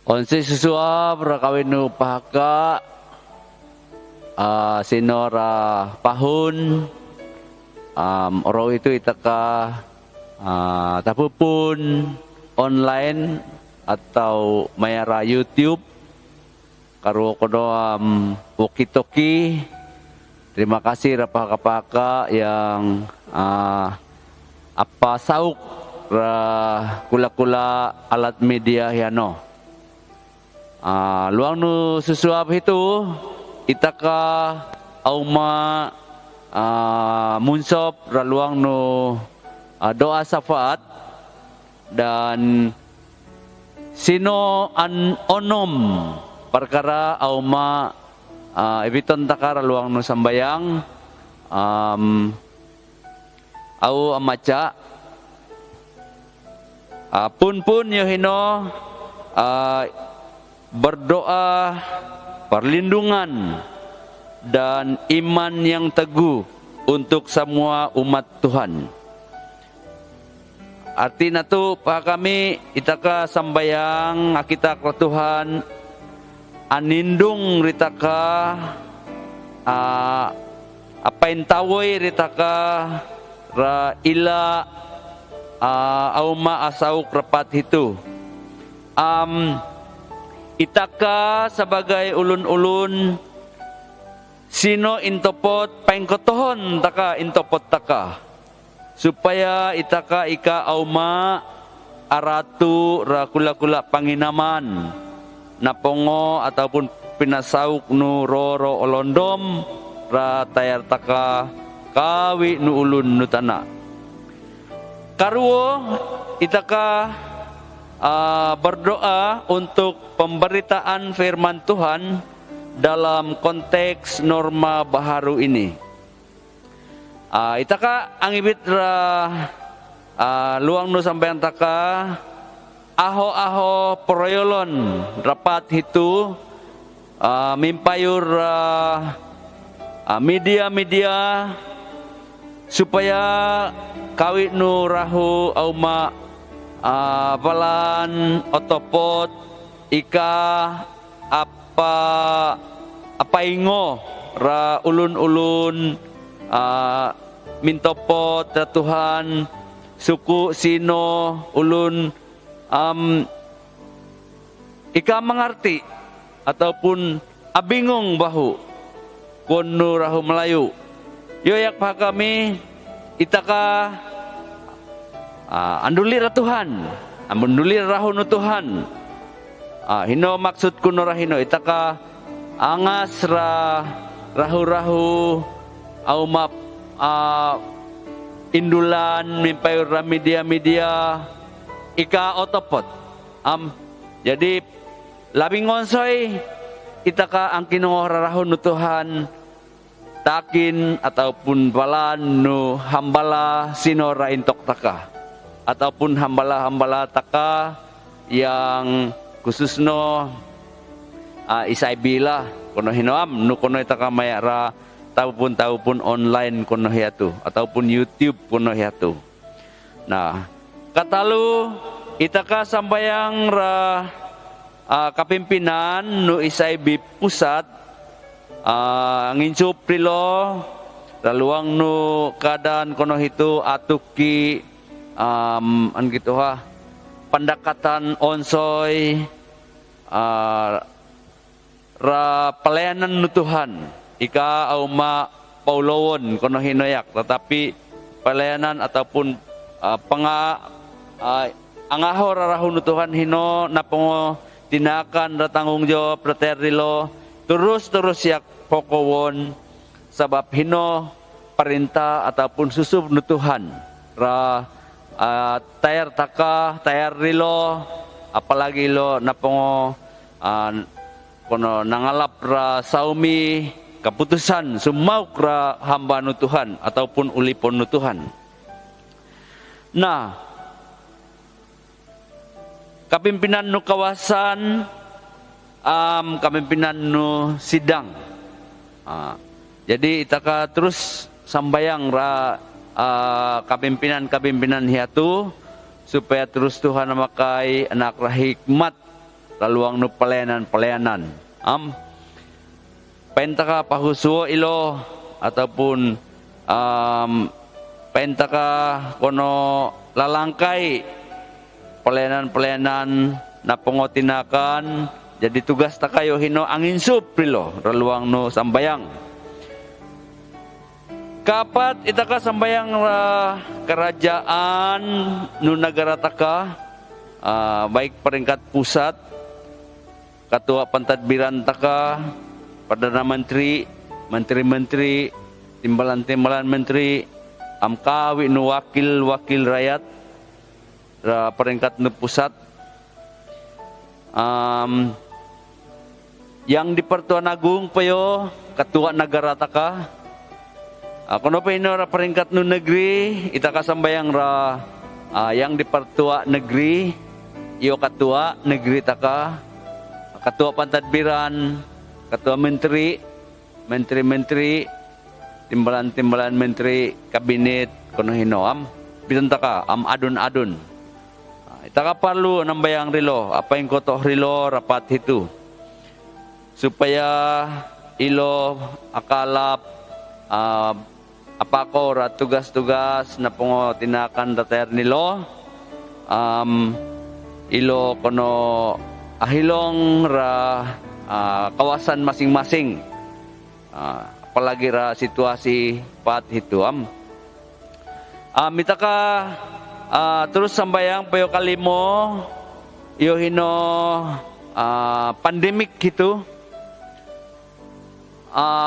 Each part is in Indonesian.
Onsi susuap rakawin nu pahaka sinora pahun oro itu itaka tapupun online atau mayara YouTube karo kodo walkie-talkie. Terima kasih rapaka-paka yang apa sauk kula-kula alat media yano. Luang nu susuap itu itaka auma munsop raluang nu doa syafaat dan sino onom perkara auma ibiton takara luang nu sambayang au amaca pun yohino berdoa perlindungan dan iman yang teguh untuk semua umat Tuhan. Artinya tu pak kami itaka sambayang kita ke Tuhan anindung ritaka apa yang tawai ritaka ra ila auma asauk rapat itu itaka sebagai ulun-ulun sino intopot pengkotohon taka intopot taka supaya itaka ika auma aratu ra kula-kula panginaman napongo ataupun pinasauk nu roro olondom ra tayar taka kawi nu ulun nu tana karuo itaka berdoa untuk pemberitaan firman Tuhan dalam konteks norma baharu ini. Itaka angibit ra luang nu sampeyan taka aho-aho proyolon rapat itu mimpayur media-media supaya kawi nu rahu auma balan otopot ika apa ingo ra ulun-ulun mintopot ra Tuhan suku sino ulun ika mengerti ataupun abingong bahu kono rahu Melayu yoyak pa kami itaka anduli ra Tuhan anduli rahu nu Tuhan hino maksud kuno rahino itaka angas ra rahu-rahu auma indulan mimpayur ra media-media ika otopot jadi labing ngonsoy itaka ang kinungo rahu nu Tuhan takin ataupun balan nu hambala sinora intok taka ataupun hambala-hambala taka yang khususno isaibila kono hinoam nu kono itaka mayara taupun online kono hiatu ataupun YouTube kono hiatu. Nah, katalu itaka sambayang ra kapimpinan nu isaibi pusat ngincup prilo laluang nu keadaan kono hitu atuki an gitu pendekatan onsoy ra pelayanan nu Tuhan ika auma paulowon kono hinoyak tetapi pelayanan ataupun angaho rahu nu Tuhan hino napongo tinakan ra tanggung jawab raterilo terus yak pokowon sebab hino perintah ataupun susub nu Tuhan ra tayar taka tayar rilo apalagi lo napongo kono nangalap ra saumi keputusan sumauk ra hamba nu Tuhan ataupun ulipon nu Tuhan. Nah, kapimpinan nu kawasan kapimpinan nu sidang jadi itaka terus sambayang ra kapimpinan hiatu supaya terus Tuhan memakai anak hikmat raluang no pelayanan. Penta ka pahusuo ilo ataupun penta ka kono lalangkay pelayanan na pangotinakan. Jadi tugas ta kayo hino angin suprilo raluang no sambayang. Kapat itaka sambayang kerajaan nu negara taka, baik peringkat pusat, ketua pentadbiran taka, perdana menteri, menteri-menteri, timbalan-timbalan menteri, amkawi nu wakil rakyat, peringkat nu pusat, yang di Pertuan Agung payo ketua negara taka. Kono pa ra peringkat nu negeri itaka sambayang yang di Pertua negeri iyo ketua negeri taka, ketua pantadbiran, ketua menteri, menteri-menteri, timbalan-timbalan menteri, kabinet kono hinoam bidan taka adun-adun. Itaka perlu nambayang rilo apa yang kotoh rilo rapat itu supaya ilo akalap apa ko ra tugas-tugas na pangotinakan dater nilo ilo kono ahilong ra kawasan masing-masing, apalagi ra situasi pat hituam mitaka terus sambayang payo kalimo iyo hino pandemik gitu.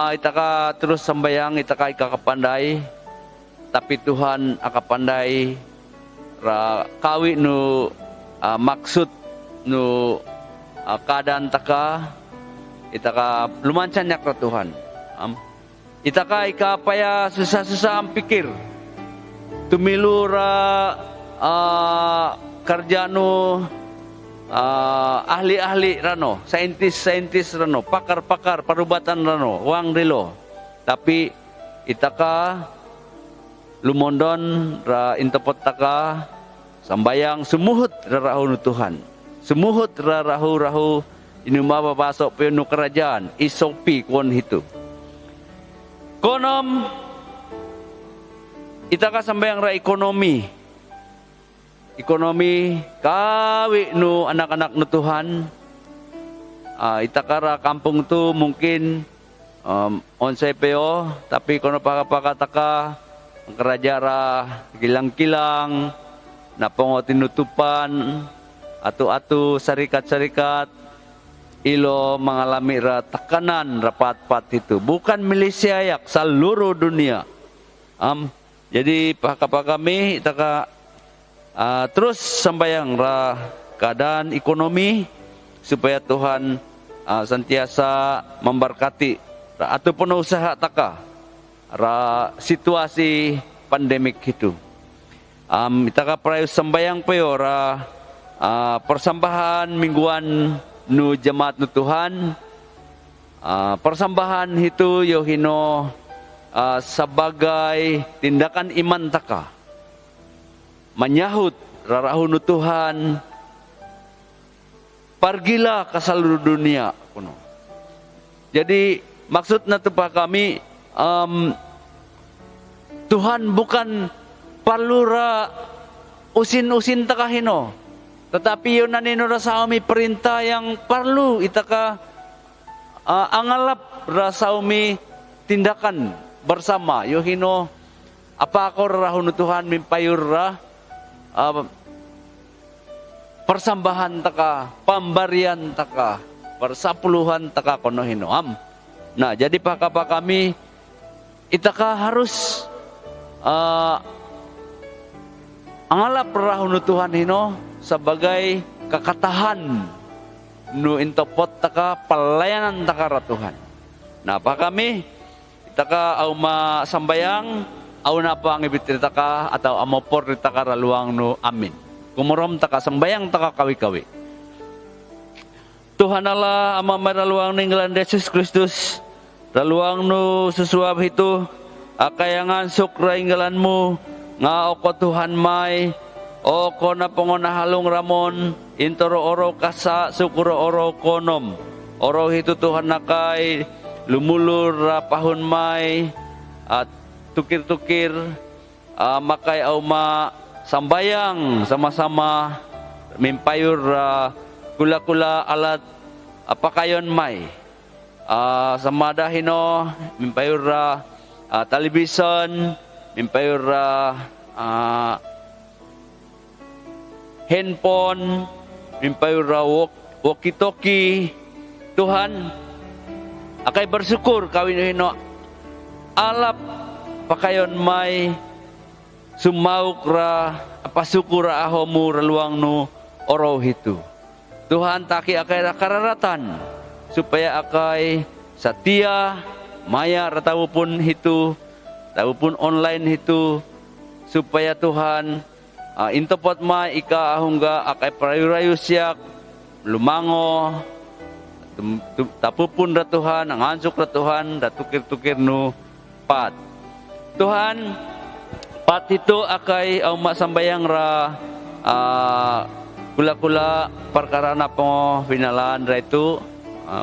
Itaka terus sambayang itaka ikakapandai, tapi Tuhan akapandai kawi nu maksud nu keadaan taka itaka lumancan yak Tuhan. Itaka ikapaya susah-susah pikir tumilu kerja nu ahli-ahli rano, saintis rano, pakar-pakar perubatan rano, wang rilo. Tapi itaka lumondon ra intopot taka sambayang sumuhut rahu Tuhan. Sumuhut rahu inuma babasok penu kerajaan isopi kon hitu. Konom itaka sambayang ra ekonomi kawi nu anak-anak nu Tuhan. Itakara kampung tu mungkin onsay peo, tapi kono pakataka kerajara kilang-kilang na tinutupan atu sarikat-sarikat ilo mengalami tekanan rapat-pat itu, bukan Malaysia yak seluruh dunia. Jadi kami itaka terus sambayang keadaan ekonomi supaya Tuhan sentiasa memberkati ataupun usaha taka situasi pandemik itu. Itaka prayu sambayang payo persambahan mingguan nu jemaat nu Tuhan. Persambahan itu yohino sebagai tindakan iman taka menyahut rarahunu Tuhan, pergilah ke seluruh dunia. Jadi maksudnya tuh kami Tuhan bukan perlu usin takahino, tetapi yunanino rasaumi perintah yang perlu itaka angalap rasaumi tindakan bersama. Yohino apa ako rarahunu Tuhan mimpayur persambahan taka, pemberian taka, persapuluhan taka kono hinoam. Nah, jadi pakapa kami itaka harus angalap rahunu Tuhan hino sebagai kekatahan nu intopot taka pelayanan taka Tuhan. Nah, pak kami itaka auma sambayang au napa ngibit taka atau amopor taka raluang nu amin. Kumurom taka sembayang taka kawi-kawi. Tuhan Allah ama maraluang ninggalan Yesus Kristus. Raluang nu sesuap itu akayangan sukra inggalanmu nga oko Tuhan mai O kona pongona halong ramon, intoro oro kasa sukuro oro konom. Oro hito Tuhan nakay, lumulur pahon may, at tukir-tukir, makay au ma sambayang sama-sama, mimpayur kula-kula alat apakayon may. Samada hino, mimpayur television, mimpayur handphone, mimpayur walkie-talkie. Tuhan, akay bersyukur kawin hino alap pakayon may sumauk apasukur ahomu raluang nu oro hitu. Tuhan taki akay kararatan supaya akay satia maya ratawu pun hitu, tawu pun online hitu, supaya Tuhan intopot ma ika ahungga akay parayu-rayu siak lumango tapupun ra Tuhan, angansuk ra Tuhan, datukir-tukir nu pat. Tuhan, pat itu akay ma sambayang ra kula-kula perkara na po pinalaan ra itu.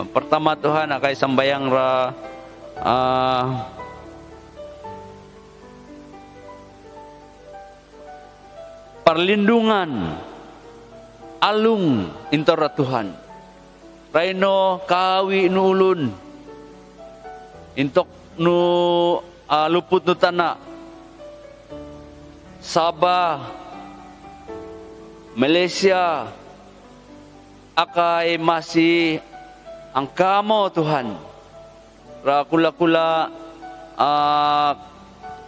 Pertama Tuhan akay sambayang ra perlindungan alung intora Tuhan. Raino kawi nu ulun intok nu luput nu tanah Sabah, Malaysia, akay masih angkamo Tuhan. Ra kula-kula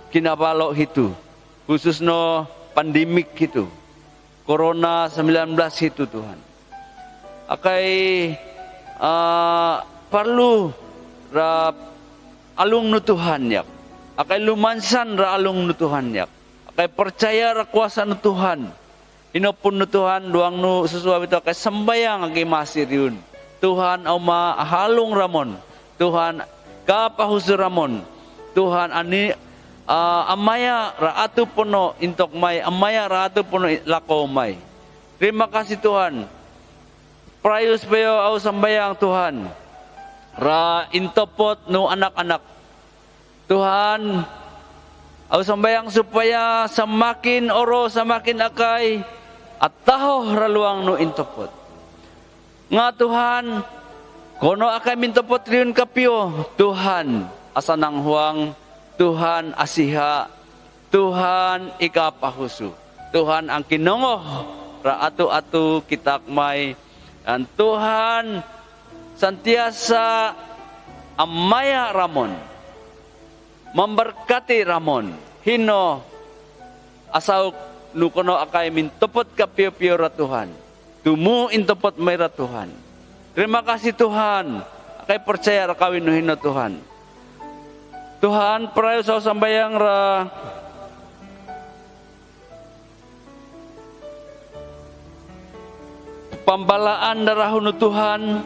kinabalo hitu, khusus no pandemik hitu, Corona 19 hitu Tuhan. Akay perlu ra alung nu Tuhan yak. Akay lumansan ra alung nu Tuhan yak. Akay percaya ra kuasa nu Tuhan. Inopun nu Tuhan duang nu sesuai itu akay sembayang akay masih riun. Tuhan oma halung ramon. Tuhan kapahusur ramon. Tuhan ani amaya raatu pono intok may, amaya raatu pono lako may. Terima kasih Tuhan. Prayus bayo au sambayang Tuhan. Ra intopot nu anak-anak. Tuhan, au sambayang supaya semakin oro semakin akay at taho raluang nu intopot. Nga Tuhan, kono akay mintopot riun kapio. Tuhan, asanang huang, Tuhan asiha, Tuhan ikapahusu. Tuhan ang kinongoh ra atu-atu kitakmay. Dan Tuhan santiasa amaya ramon, memberkati ramon, hino asau nukono akay mintopot ka pio-pio ra Tuhan. Tumu intopot may ra Tuhan. Terima kasih Tuhan. Akay percaya ra kawin hino Tuhan. Tuhan prayo sa sambayang ra pambalaan darahun Tuhan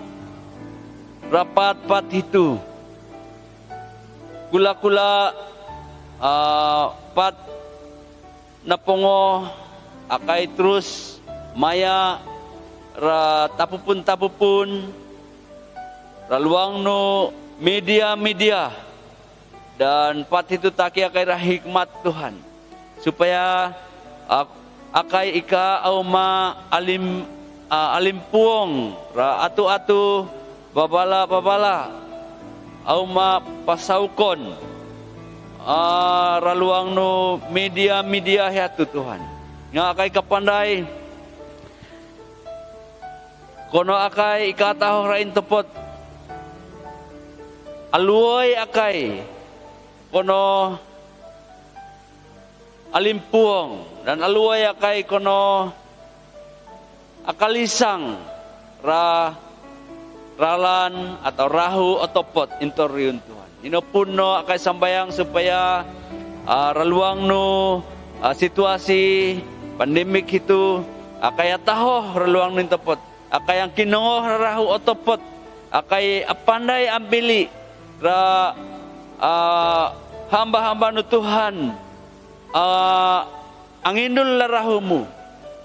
rapat-pat itu kula-kula pat napongo akay terus maya ra tapupun raluang no media-media dan pat itu taki akay ra hikmat Tuhan supaya akay ika au ma alimpuong ra atu-atu babala au ma pasaukon raluang no media hatu Tuhan nga akay kapandai kono akay ikataho ra intopot aluoy akay kono alimpuong dan aluoy akay kono akalisang ralan atau rahu otopot intoriun Tuhan. Inopuno akay sambayang supaya raluang no situasi pandemik itu akay ataho raluang no intopot. Akay ang kinongo rahu otopot. Akay apandai ambili ra hamba-hamba no Tuhan ang indul larahumu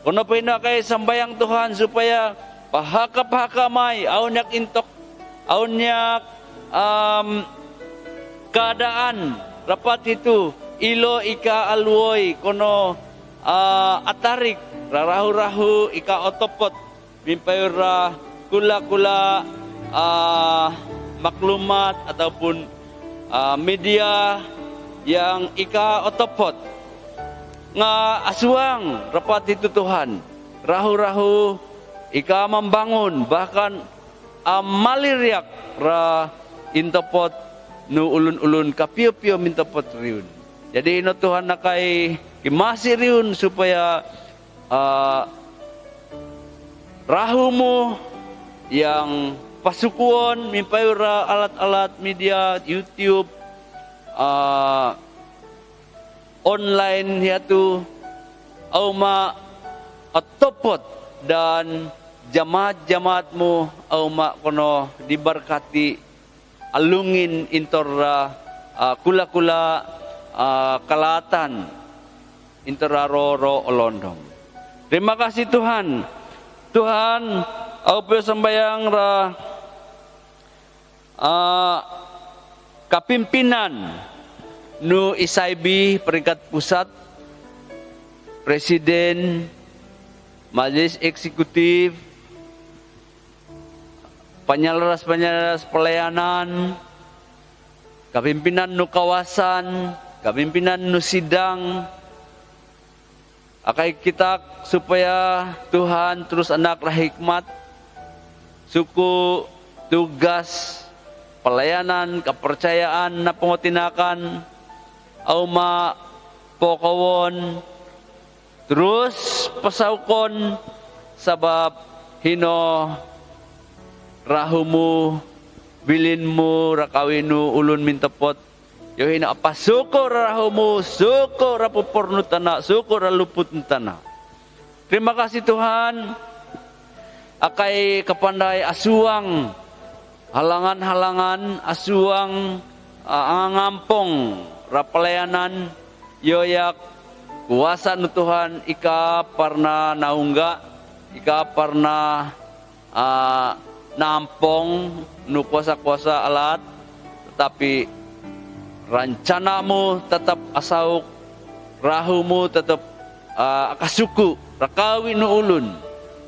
Kuno po ino kay sambayang Tuhan supaya pahaka-pahaka may aunyak intok, aunyak keadaan rapat itu ilo ika alwoy kuno atarik rarahu-rahu ika otopot mimpayura kula-kula maklumat ataupun media yang ika otopot nga asuang rapat itu Tuhan rahu-rahu ika membangun bahkan maliriak ra intopot nu ulun-ulun kapio-pio mintopot riun. Jadi ino Tuhan nakai kimasi riun supaya rahumu yang pasukuan mimpayura alat-alat media YouTube online yaitu auma atopot dan jamaat-jamaatmu auma kono diberkati alungin intora kula-kula kalatan intora roro olondong. Terima kasih Tuhan. Tuhan au sembayang ra kapimpinan nu ISIB peringkat pusat, presiden, majelis eksekutif, penyelaras pelayanan, kapimpinan nu kawasan, kapimpinan nu sidang, akai kita supaya Tuhan terus anak hikmat, suku tugas pelayanan kepercayaan na pengotinakan auma pokawon terus pasaukon sabab hino rahumu bilinmu rakawinu ulun mintepot yo hina apa syukur rahumu syukur rapupurnu tanah syukur luput tanah. Terima kasih Tuhan akai kepandai asuang halangan-halangan asuang ngampong rapelayanan yoyak kuasa nu Tuhan ika parna naungga ika parna nampong nu kuasa-kuasa alat tetapi rancanamu tetap asauk rahumu tetap akasuku rakawi nu ulun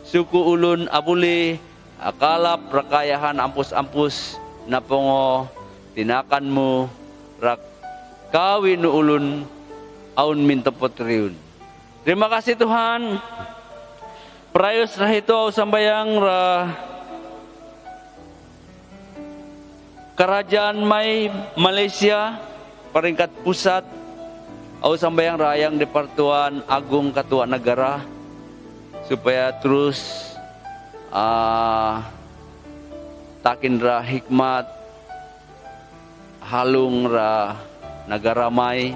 suku ulun abuli akalap rakayahan ampus-ampus napongo tinakanmu rakawi nu ulun aun mintepot riun. Terima kasih Tuhan. Prayos rahito sambayang ra kerajaan mai Malaysia peringkat pusat au sambayang rayang di Pertuan Agung Ketua Negara supaya terus takin ra hikmat halung ra negara mai.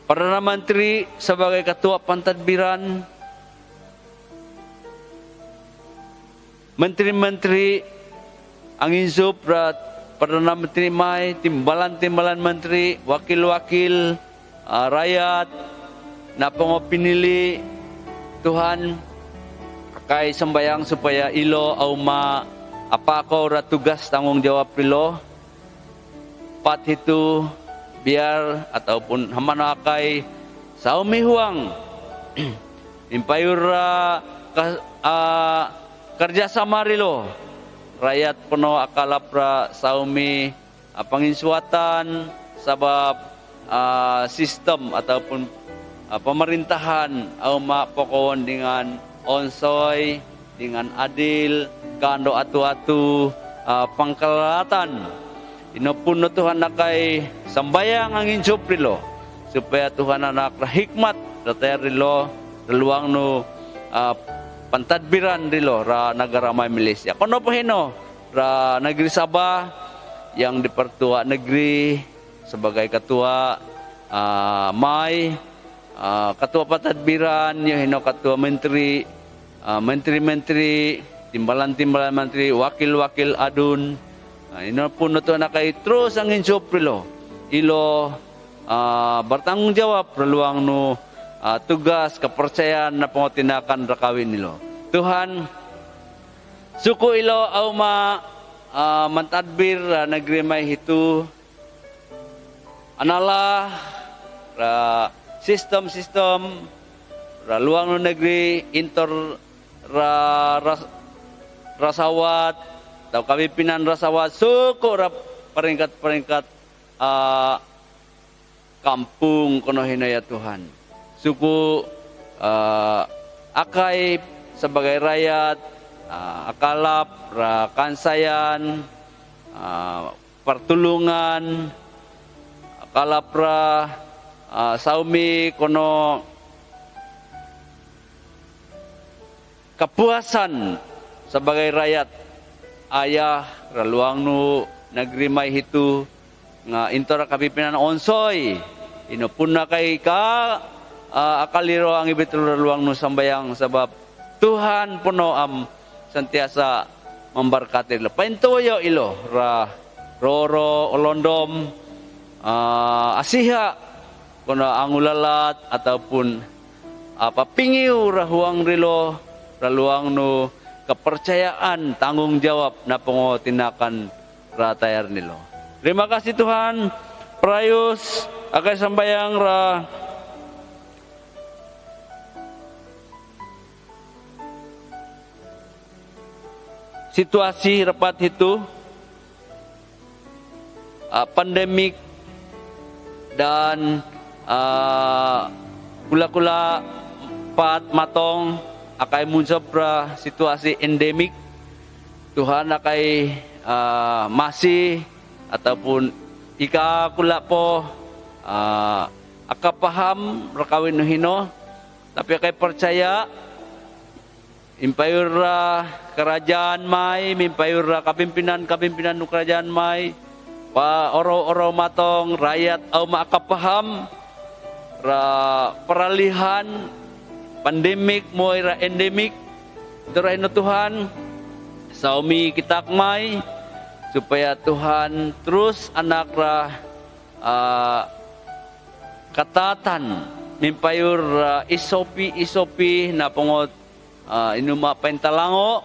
Perdana Menteri sebagai ketua pentadbiran, menteri-menteri angin suprat, Perdana Menteri mai, timbalan-timbalan menteri, wakil-wakil rakyat, napong pinili Tuhan kay sembayang supaya ilo auma apa kau tugas tanggung jawab ilo pat itu biar ataupun hamana kay saumi huang impayura kerjasama rilo rakyat penuh akalapra saumi panginsuatan sabab sistem ataupun pemerintahan auma pokon dengan onsoy dengan adil kando atu-atu pangkalatan inopun no Tuhan nakay sambayang angin suprilo supaya Tuhan anak hikmat ratayar rilo reluang no pantadbiran rilo ra negara may Malaysia kono po hino ra negeri Sabah yang di Pertua negeri sebagai ketua may ketua pantadbiran yung hino ketua menteri menteri-menteri timbalan-timbalan menteri wakil-wakil adun ino pun to na kay terus ang insuprilo ilo bertanggung jawab reluang no tugas kepercayaan na pangotinakan rakawin nilo. Tuhan, suku ilo au mantadbir nagrimay hitu anala sistem luang no negeri inter rasawat atau kapimpinan rasawat suku peringkat kampung kono hinaya Tuhan. Suku akay sebagai rakyat akalap kansayan pertulungan akalap saumi kono kepuasan sebagai rakyat ayah raluang nu negeri mai hitu nga intora kapimpinan onsoy inopuna kay akaliro ang ibitul raluang nu sambayang sebab Tuhan puno sentiasa memberkati ilo. Paintuyo ilo roro olondom asiha kono angulalat ataupun papingiw rahuang rilo raluang no kepercayaan tanggung jawab na pangotinakan ratayar nilo. Terima kasih Tuhan. Prayus agay sambayang situasi rapat itu pandemik dan kula-kula pat matong akay munsabra situasi endemik. Tuhan akay masih ataupun ika kula po akapaham rakawin no hino tapi akay percaya impayur kerajaan may mimpayur kapimpinan no kerajaan may oro matong rakyat au makapaham peralihan pandemik mo endemik dirahin no Tuhan saumi kita may supaya Tuhan terus anak katatan mimpayur isopi na pungot inuma pentalango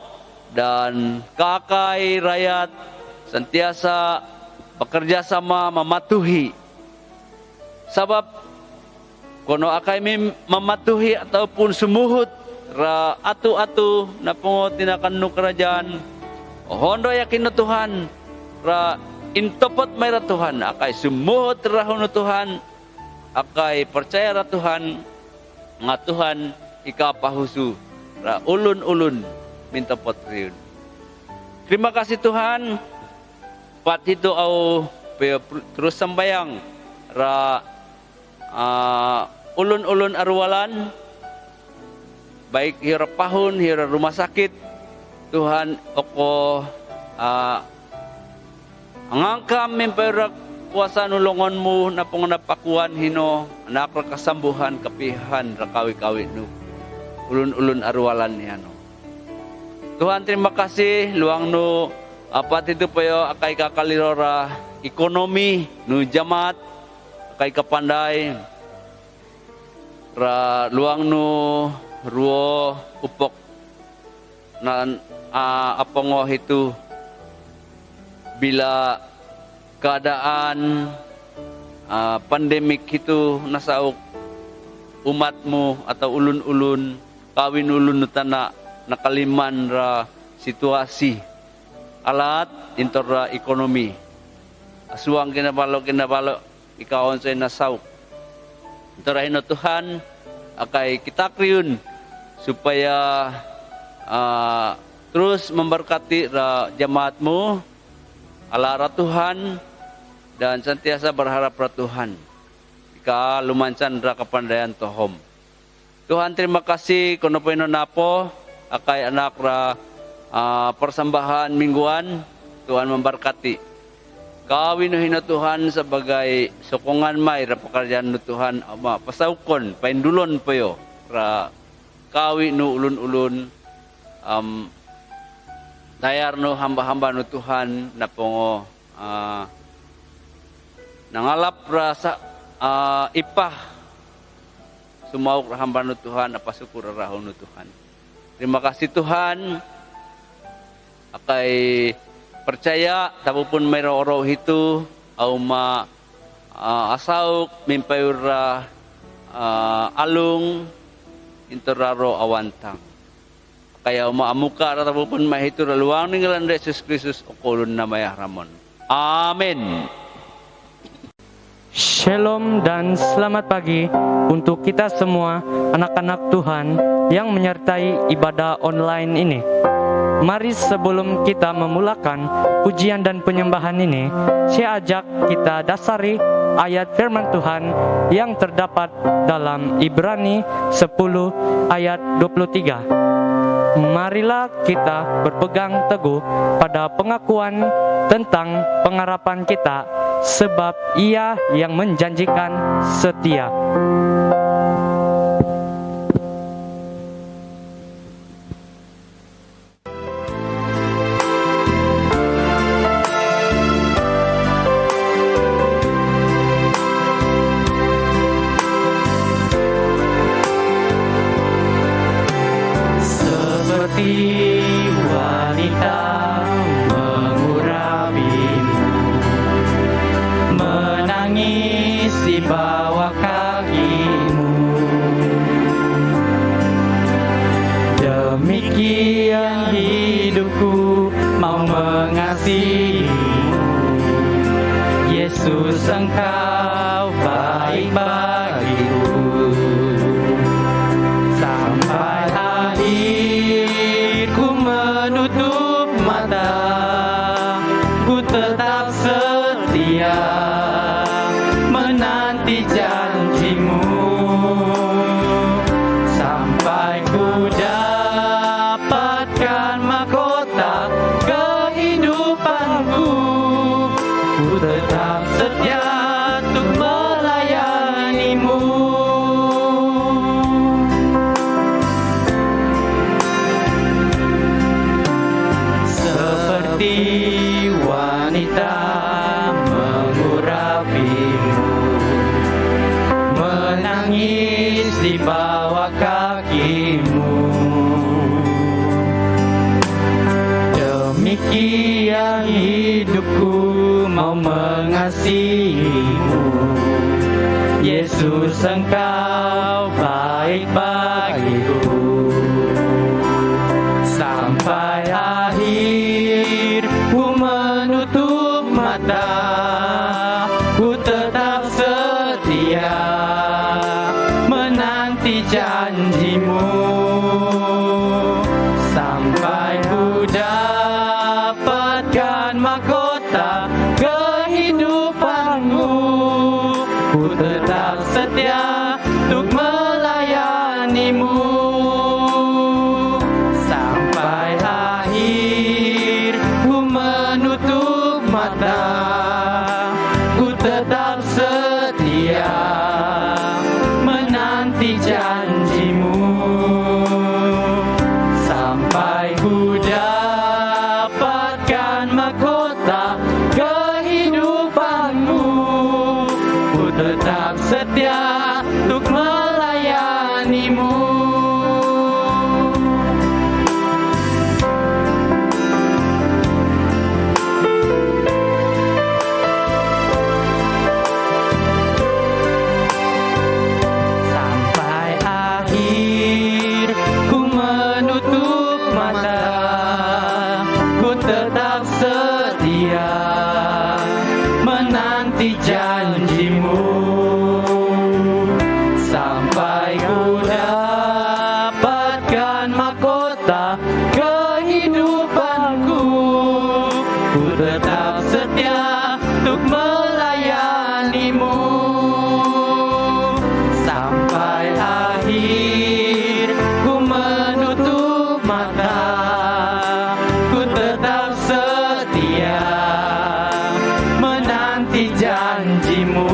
dan kakay rakyat sentiasa bekerja sama mematuhi sabab kono akay mematuhi ataupun sumuhut atu na pangotinakan no kerajaan hondo yakin no Tuhan intopot may Tuhan akay sumuhut rahon no Tuhan akay percaya Tuhan nga Tuhan ikapahusu ulun minta potriun. Terima kasih Tuhan. Pat itu au terus sembayang ulun arwalan baik hira pahun hira rumah sakit Tuhan oko angangkam mimperak kuasa nulunganmu na pangunapakuan hino anak kasambuhan kapihan rakawi-kawi nu ulun arwalan niya no. Tuhan terima kasih luang nu apat itu payo akay kakalirora ekonomi nu jamat akay kapandai luang nu ruo upok na apongo itu bila keadaan pandemik itu nasauk umatmu atau ulun-ulun kawin ulun tanah nakaliman situasi alat intor ekonomi asuang kinabalo ikaon sa nasauk intorahin Tuhan akay kita kriun supaya terus memberkati jemaatmu ala Tuhan dan sentiasa berharap Tuhan ika lumancan kapandayan tohom. Tuhan terima kasih kono peno napo akay anak persembahan mingguan Tuhan memberkati. Kawin hina Tuhan sebagai sokongan may pekerjaan no Tuhan pasaukon paindulon payo kawin no ulun-ulun dayar no hamba-hamba no Tuhan na pongo nangalap rasa ipah sumauk hamba nu Tuhan, apa syukur rahun nu Tuhan. Terima kasih Tuhan. Akai percaya tapupun mero-oro itu auma asauk mimpayura alung intoraro awantang. Kaya amuka tapupun mahitura luang ninggalan Yesus Kristus okolun namanya Ramon. Amin. Shalom dan selamat pagi untuk kita semua anak-anak Tuhan yang menyertai ibadah online ini. Mari sebelum kita memulakan pujian dan penyembahan ini, saya ajak kita dasari ayat firman Tuhan yang terdapat dalam Ibrani 10 ayat 23. Marilah kita berpegang teguh pada pengakuan tentang pengharapan kita, sebab Ia yang menjanjikan setia. Wanita mengurapimu, menangis di bawah kakimu. Demikian hidupku mau mengasihimu, Yesus Engkau baik bagiku. Sampai akhir ku menutup mata, ku tetap setia menanti janjimu, sampai ku dapatkan mahkota kehidupanku. Ku tetap setia untuk melayanimu. Seperti wanita mengurapimu, menangis di bawah kakimu. Demikian hidupku mau mengasihimu, Yesus Engkau baik bagiku. Sampai akhir ku menutup mata, ku tetap setia menanti janjimu, sampai ku dapatkan mahkota kehidupanmu. Ku tetap setia untuk melayanimu. Sampai akhir ku menutup mata, ku tetap setia menanti janjimu, sampai ku dapatkan mahkota kehidupanmu. Ku tetap setia untuk melayanimu. Sampai akhir ku menutup mata, ku tetap setia menanti janjimu, sampai ku dapatkan mahkota kehidupanku. Ku tetap setia untuk melayanimu. Sampai akhir ku menutup mata, ku tetap setia menanti janjimu,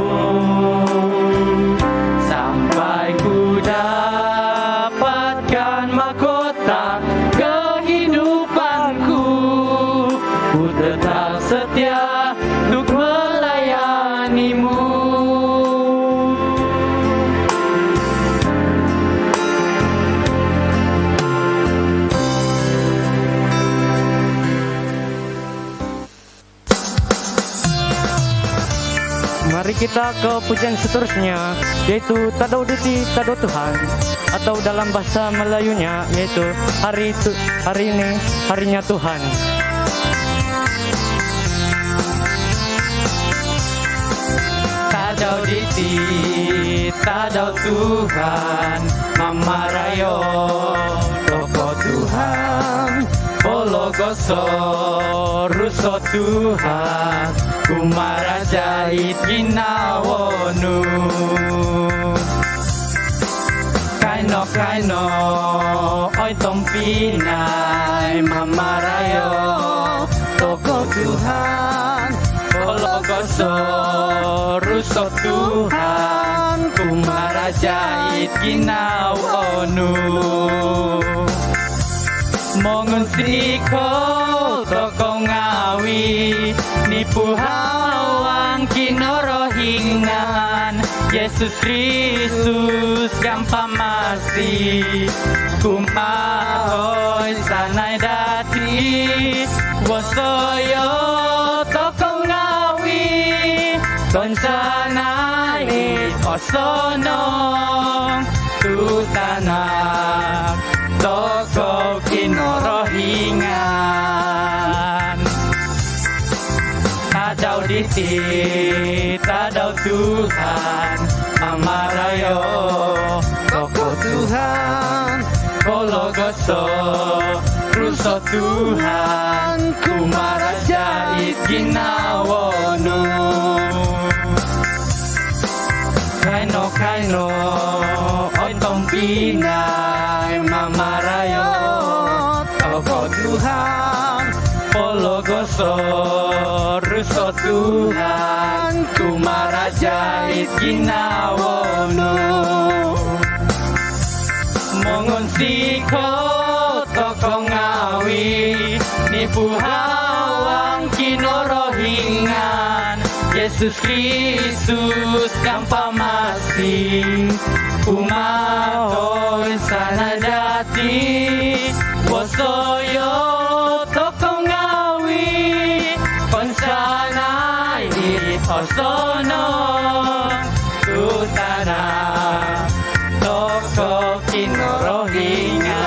sampai ku dapatkan mahkota kehidupanku. Ku tetap setia untuk melayanimu. Mari kita ke pujian seterusnya, yaitu Tadau Duti Tadau Tuhan, atau dalam bahasa Melayunya yaitu hari ini harinya Tuhan. Tadau diti, tadau Tuhan, mamarayo, toko Tuhan, pologoso, ruso Tuhan, kumarajait ginawonu. Kaino, oi tompinay, mamarayo, toko Tuhan, pologoso, ruso Tuhan, kumarajait ginawonu. Mongon siko toko ngawi, nipuhawang kinorohingan, Yesus Kristus gampamasi, kumahoy sanay dati, wosoyo toko ngawi, konsanay osonong, tutanak, toko kinorohingan. Tadau diti, tadau Tuhan, amarayo, toko Tuhan, pologoso, ruso Tuhan, kumarajait ginawonu. Kaino, oi tompinay, mamarayo, toko Tuhan, pologoso, ruso Tuhan, kumarajait ginawonu. Mongon siko toko ngawi, nipuhawang kinorohingan, Yesus Kristus gampamasi, umahoy sana dati, wosoyo toko ngawi, konsanay osono, tutana, toko kinorohingan.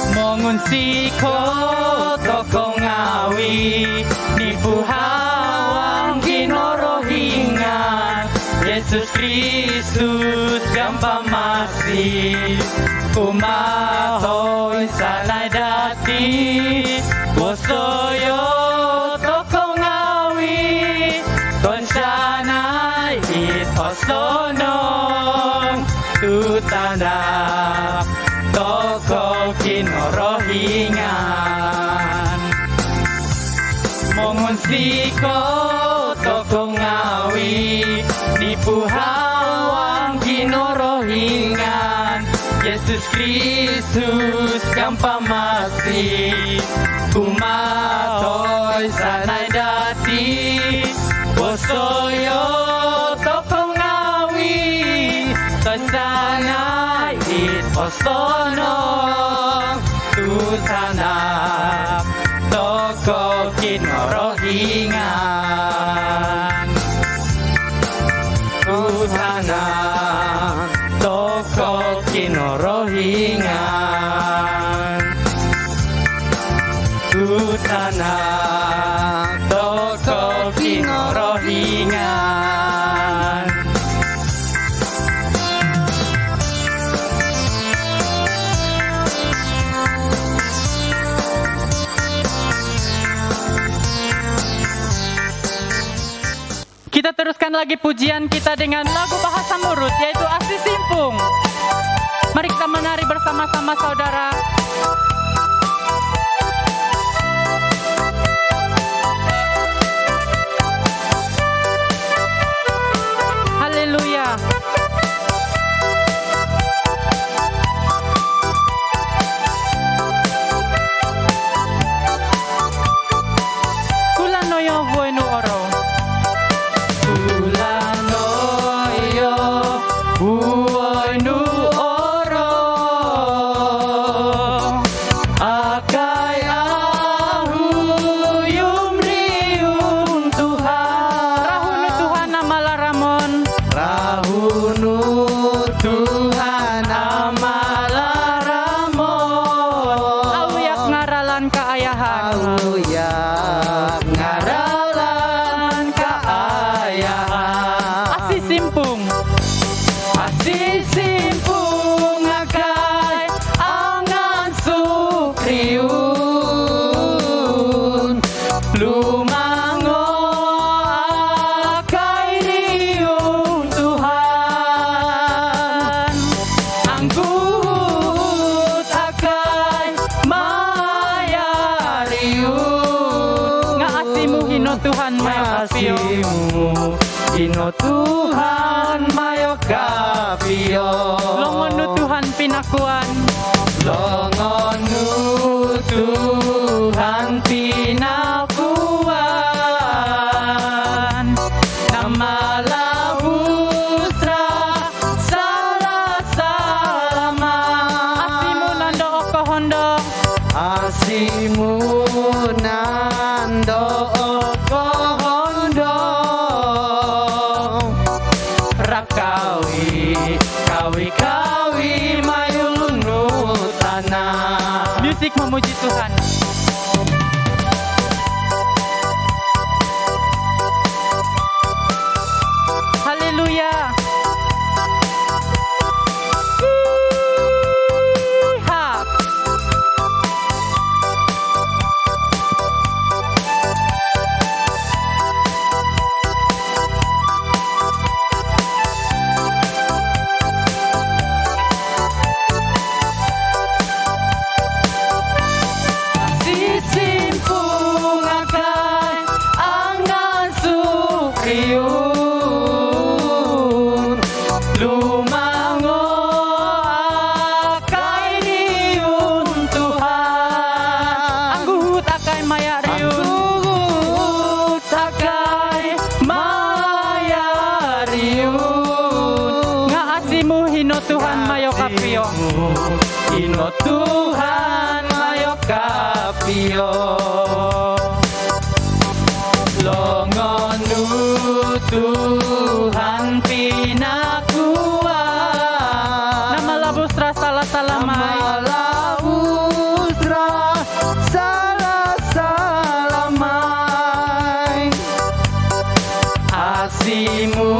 Mongon siko toko ngawi, nipuhawang kinorohingan, Yesus Kristus gampamasi, kumahoy sanay dati, wosoyo toko ngawi, konsanay osonong, tutanak, toko kinorohingan. Mongon siko toko ngawi, nipuhawang kinorohingan, Yesus Kristus gampamasi, kumatoy sanay dati, wosoyo toko ngawi, konsanay osonong, tutanak, toko kinorohingan. Tutanak, toko kinorohingan. Tutanak, toko kinorohingan. Kita teruskan lagi pujian kita dengan lagu bahasa Murut, yaitu Asli Simpung. Mari kita menari bersama-sama saudara. Haleluya. lumango akai riung Tuhan, anggut akai maya riung, ngasimu hino Tuhan mayo kapio, Ino Tuhan mayo kapio, longonu Tuhan pinakuan, Longonu Tuhan pinakuan, nama labusra salah salama, asimu nando oko hondo, asimu nando kohondo, rakawi kawi mayulunu tanah. musik memuji Tuhan. Haleluya. Yeehaw. Sisimpung akan angan sukriun, lumango akai riun Tuhan, Angguhut akai maya riun. anggut akai maya riun, Ngaasimu hino Tuhan mayo kapio. Ino Tuhan mayo kapio, Longonu Tuhan pinakuan, Nama labusra salah salamai. Malausra salah salamai, asimu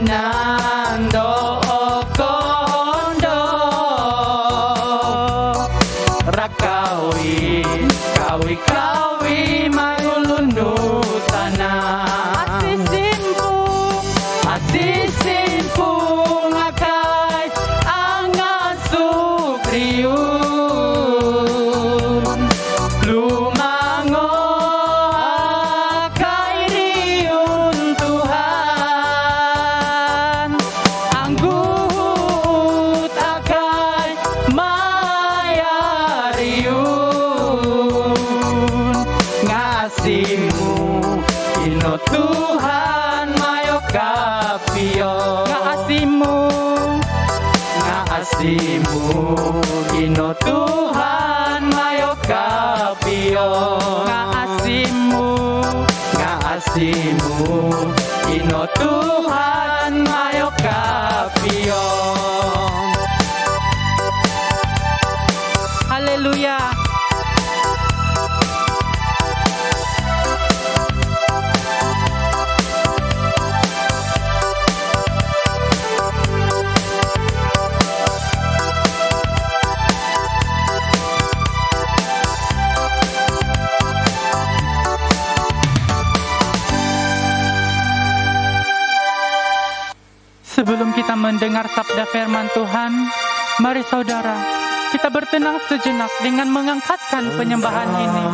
nando kondo, rakawi kawi mayulunu tanah. Asisimpung akai angan sukriun, lumango akai riun Tuhan, anggut akai maya riun, ngasimu ino Tuhan mayo kapio, ngasimu ino Tuhan mayo kapio, ngasimu ino Tuhan mayo kapio. Haleluya. Sebelum kita mendengar sabda firman Tuhan, mari saudara, kita bertenang sejenak dengan mengangkatkan penyembahan ini.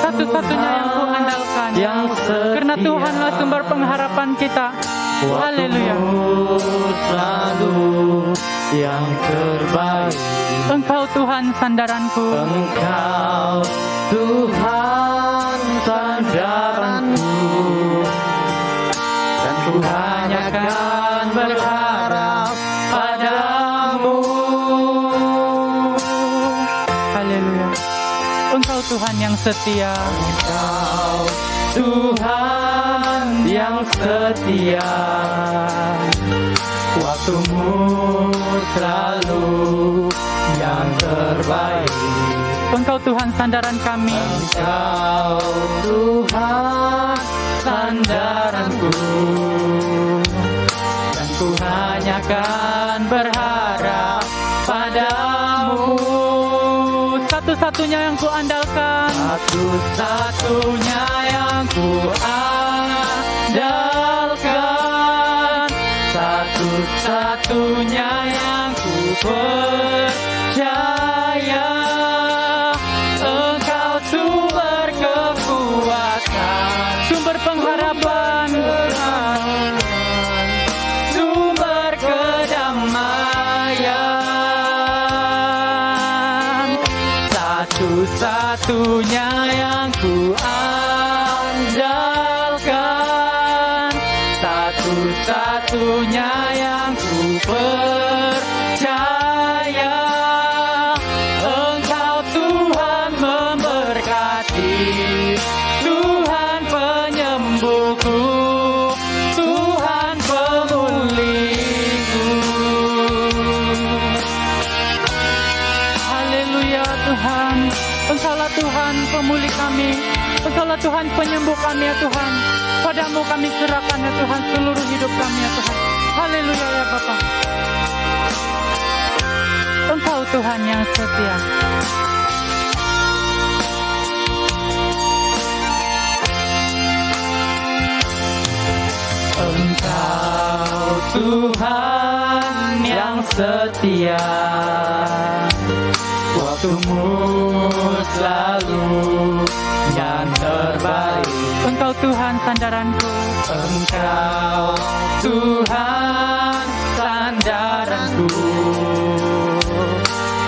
Satu-satunya yang ku andalkan, karena Tuhanlah sumber pengharapan kita. Haleluya. Selalu yang terbaik, Engkau Tuhan sandaranku, Engkau Tuhan sandaranku, dan ku hanya akan berharap padamu. haleluya. Engkau Tuhan yang setia, Engkau Tuhan yang setia, waktumu selalu yang terbaik. Engkau Tuhan sandaran kami, Engkau Tuhan sandaranku, dan ku hanya akan berharap padamu. satu-satunya yang ku andalkan, satu-satunya yang ku andalkan, satu-satunya yang ku percaya. Engkau sumber kekuatan, Sumber pengharapan, sumber kedamaian, satu-satunya yang ku andalkan, satu-satunya yang ku percaya. Engkau Tuhan memberkati, Tuhan penyembuhku, Tuhan pemulihku. haleluya Tuhan. Engkaulah Tuhan pemulih kami, Engkaulah Tuhan penyembuh kami ya Tuhan. Padamu kami serahkan ya Tuhan seluruh hidup kami ya Tuhan. Haleluya ya Bapa. Engkau Tuhan yang setia. Engkau Tuhan yang setia, waktumu selalu yang terbaik. Engkau Tuhan sandaranku, Engkau Tuhan sandaranku,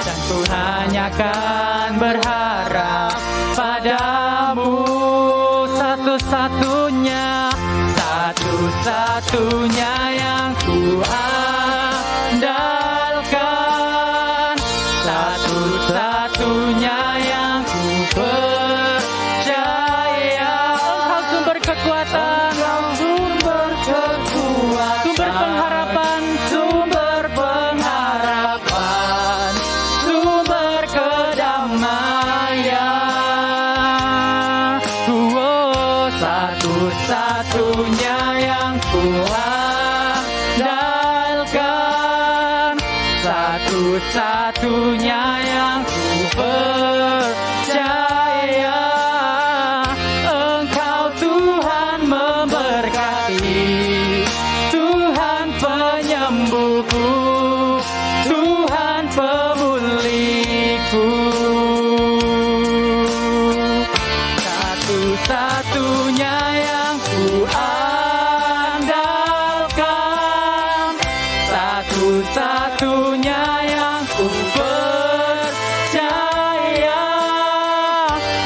dan ku hanya akan berharap padamu. satu-satunya, Satu-satunya yang ku andalkan, satu-satunya yang ku percaya. Engkau sumber kekuatan, Sumber kekuatan, sumber pengharapan, sumber pengharapan, sumber kedamaian. Satu-satunya yang ku andalkan, satu-satunya yang ku percaya. Engkau Tuhan memberkati, Tuhan penyembuhku, Tuhan pemulihku. Satu-satunya yang ku andalkan, satu-satunya yang ku percaya.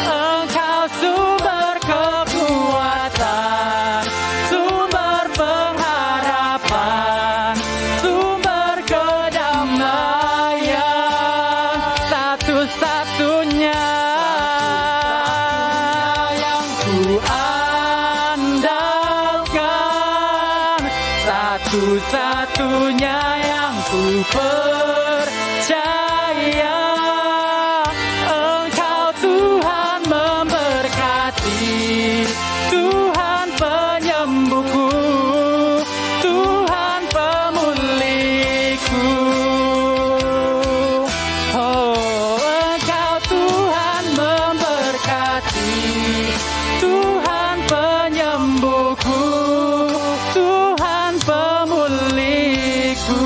Engkau sumber kekuatan, sumber pengharapan, sumber kedamaian. Satu-satunya yang ku andalkan, satu-satunya yang ku percaya. Engkau Tuhan memberkati, Tuhan penyembuhku, Tuhan pemulihku. Oh, Engkau Tuhan memberkati, Tuhan penyembuhku, Tuhan pemulihku.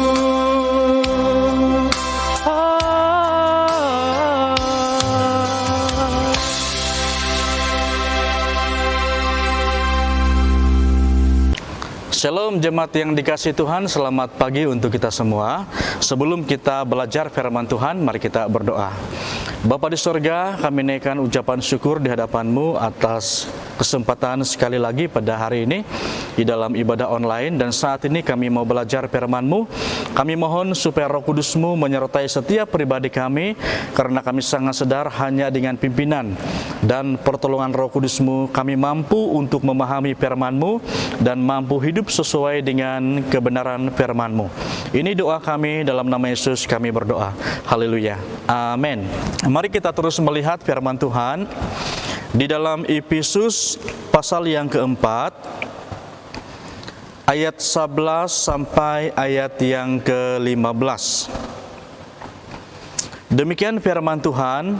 Shalom jemaat yang dikasihi Tuhan, selamat pagi untuk kita semua. Sebelum kita belajar firman Tuhan, mari kita berdoa. Bapa di sorga, kami naikkan ucapan syukur di hadapan-Mu atas kesempatan sekali lagi pada hari ini di dalam ibadah online, dan saat ini kami mau belajar firman-Mu. Kami mohon supaya Roh Kudus-Mu menyertai setiap pribadi kami, karena kami sangat sadar hanya dengan pimpinan dan pertolongan Roh Kudus-Mu kami mampu untuk memahami firman-Mu dan mampu hidup sesuai dengan kebenaran firman-Mu. Ini doa kami, dalam nama Yesus kami berdoa. Haleluya. Amin. Mari kita terus melihat firman Tuhan di dalam Efesus pasal yang keempat, ayat 11 sampai ayat yang ke-15. Demikian firman Tuhan,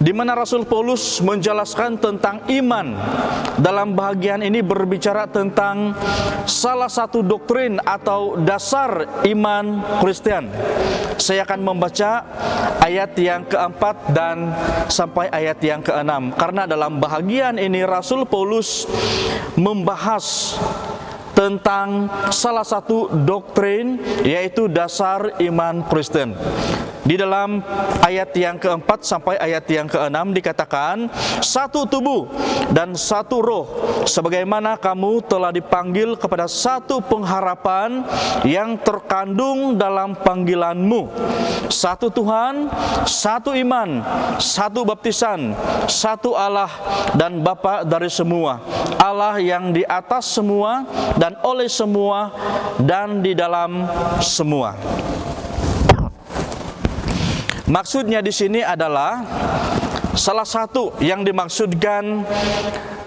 di mana Rasul Paulus menjelaskan tentang iman. Dalam bahagian ini berbicara tentang salah satu doktrin atau dasar iman Kristen. Saya akan membaca ayat yang keempat dan sampai ayat yang keenam, karena dalam bahagian ini Rasul Paulus membahas tentang salah satu doktrin, yaitu dasar iman Kristen. Di dalam ayat yang keempat sampai ayat yang keenam dikatakan, satu tubuh dan satu roh, sebagaimana kamu telah dipanggil kepada satu pengharapan yang terkandung dalam panggilanmu. Satu Tuhan, satu iman, satu baptisan, satu Allah dan Bapa dari semua, Allah yang di atas semua dan oleh semua dan di dalam semua. Maksudnya di sini adalah salah satu yang dimaksudkan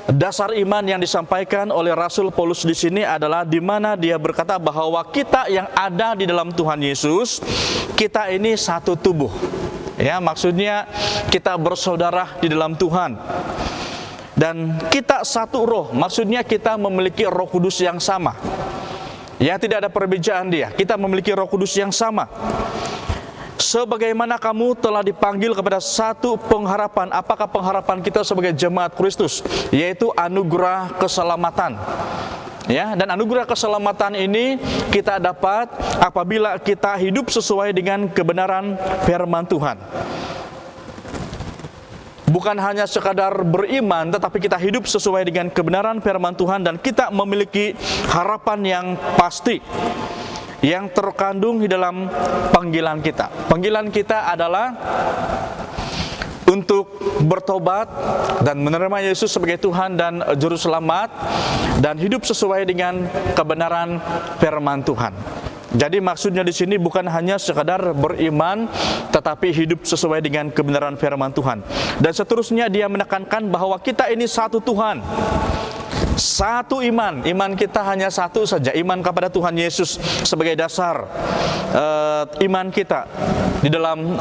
dasar iman yang disampaikan oleh Rasul Paulus di sini adalah di mana dia berkata bahwa kita yang ada di dalam Tuhan Yesus, kita ini satu tubuh. Ya, maksudnya kita bersaudara di dalam Tuhan. Dan kita satu roh, maksudnya kita memiliki Roh Kudus yang sama. Ya, tidak ada perbedaan dia. Kita memiliki Roh Kudus yang sama. Sebagaimana kamu telah dipanggil kepada satu pengharapan. Apakah pengharapan kita sebagai jemaat Kristus? Yaitu anugerah keselamatan. Ya, dan anugerah keselamatan ini kita dapat apabila kita hidup sesuai dengan kebenaran firman Tuhan. Bukan hanya sekadar beriman, tetapi kita hidup sesuai dengan kebenaran firman Tuhan dan kita memiliki harapan yang pasti yang terkandung di dalam panggilan kita. Panggilan kita adalah untuk bertobat dan menerima Yesus sebagai Tuhan dan Juru Selamat dan hidup sesuai dengan kebenaran firman Tuhan. Jadi maksudnya di sini bukan hanya sekadar beriman, tetapi hidup sesuai dengan kebenaran firman Tuhan. Dan seterusnya dia menekankan bahwa kita ini satu Tuhan. Satu iman, iman kita hanya satu saja, iman kepada Tuhan Yesus sebagai dasar iman kita di dalam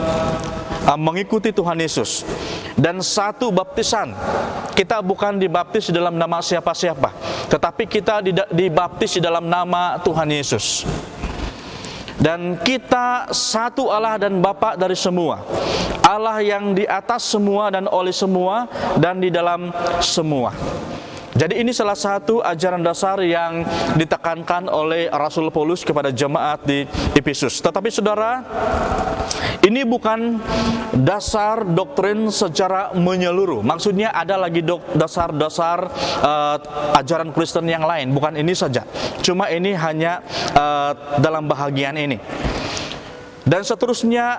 mengikuti Tuhan Yesus. Dan satu baptisan, kita bukan dibaptis di dalam nama siapa-siapa, tetapi kita dibaptis di dalam nama Tuhan Yesus. Dan kita satu Allah dan Bapa dari semua, Allah yang di atas semua dan oleh semua dan di dalam semua. Jadi ini salah satu ajaran dasar yang ditekankan oleh Rasul Paulus kepada jemaat di Efesus. Tetapi saudara, ini bukan dasar doktrin secara menyeluruh. Maksudnya ada lagi dasar-dasar ajaran Kristen yang lain. Bukan ini saja. Cuma ini hanya dalam bahagian ini. Dan seterusnya,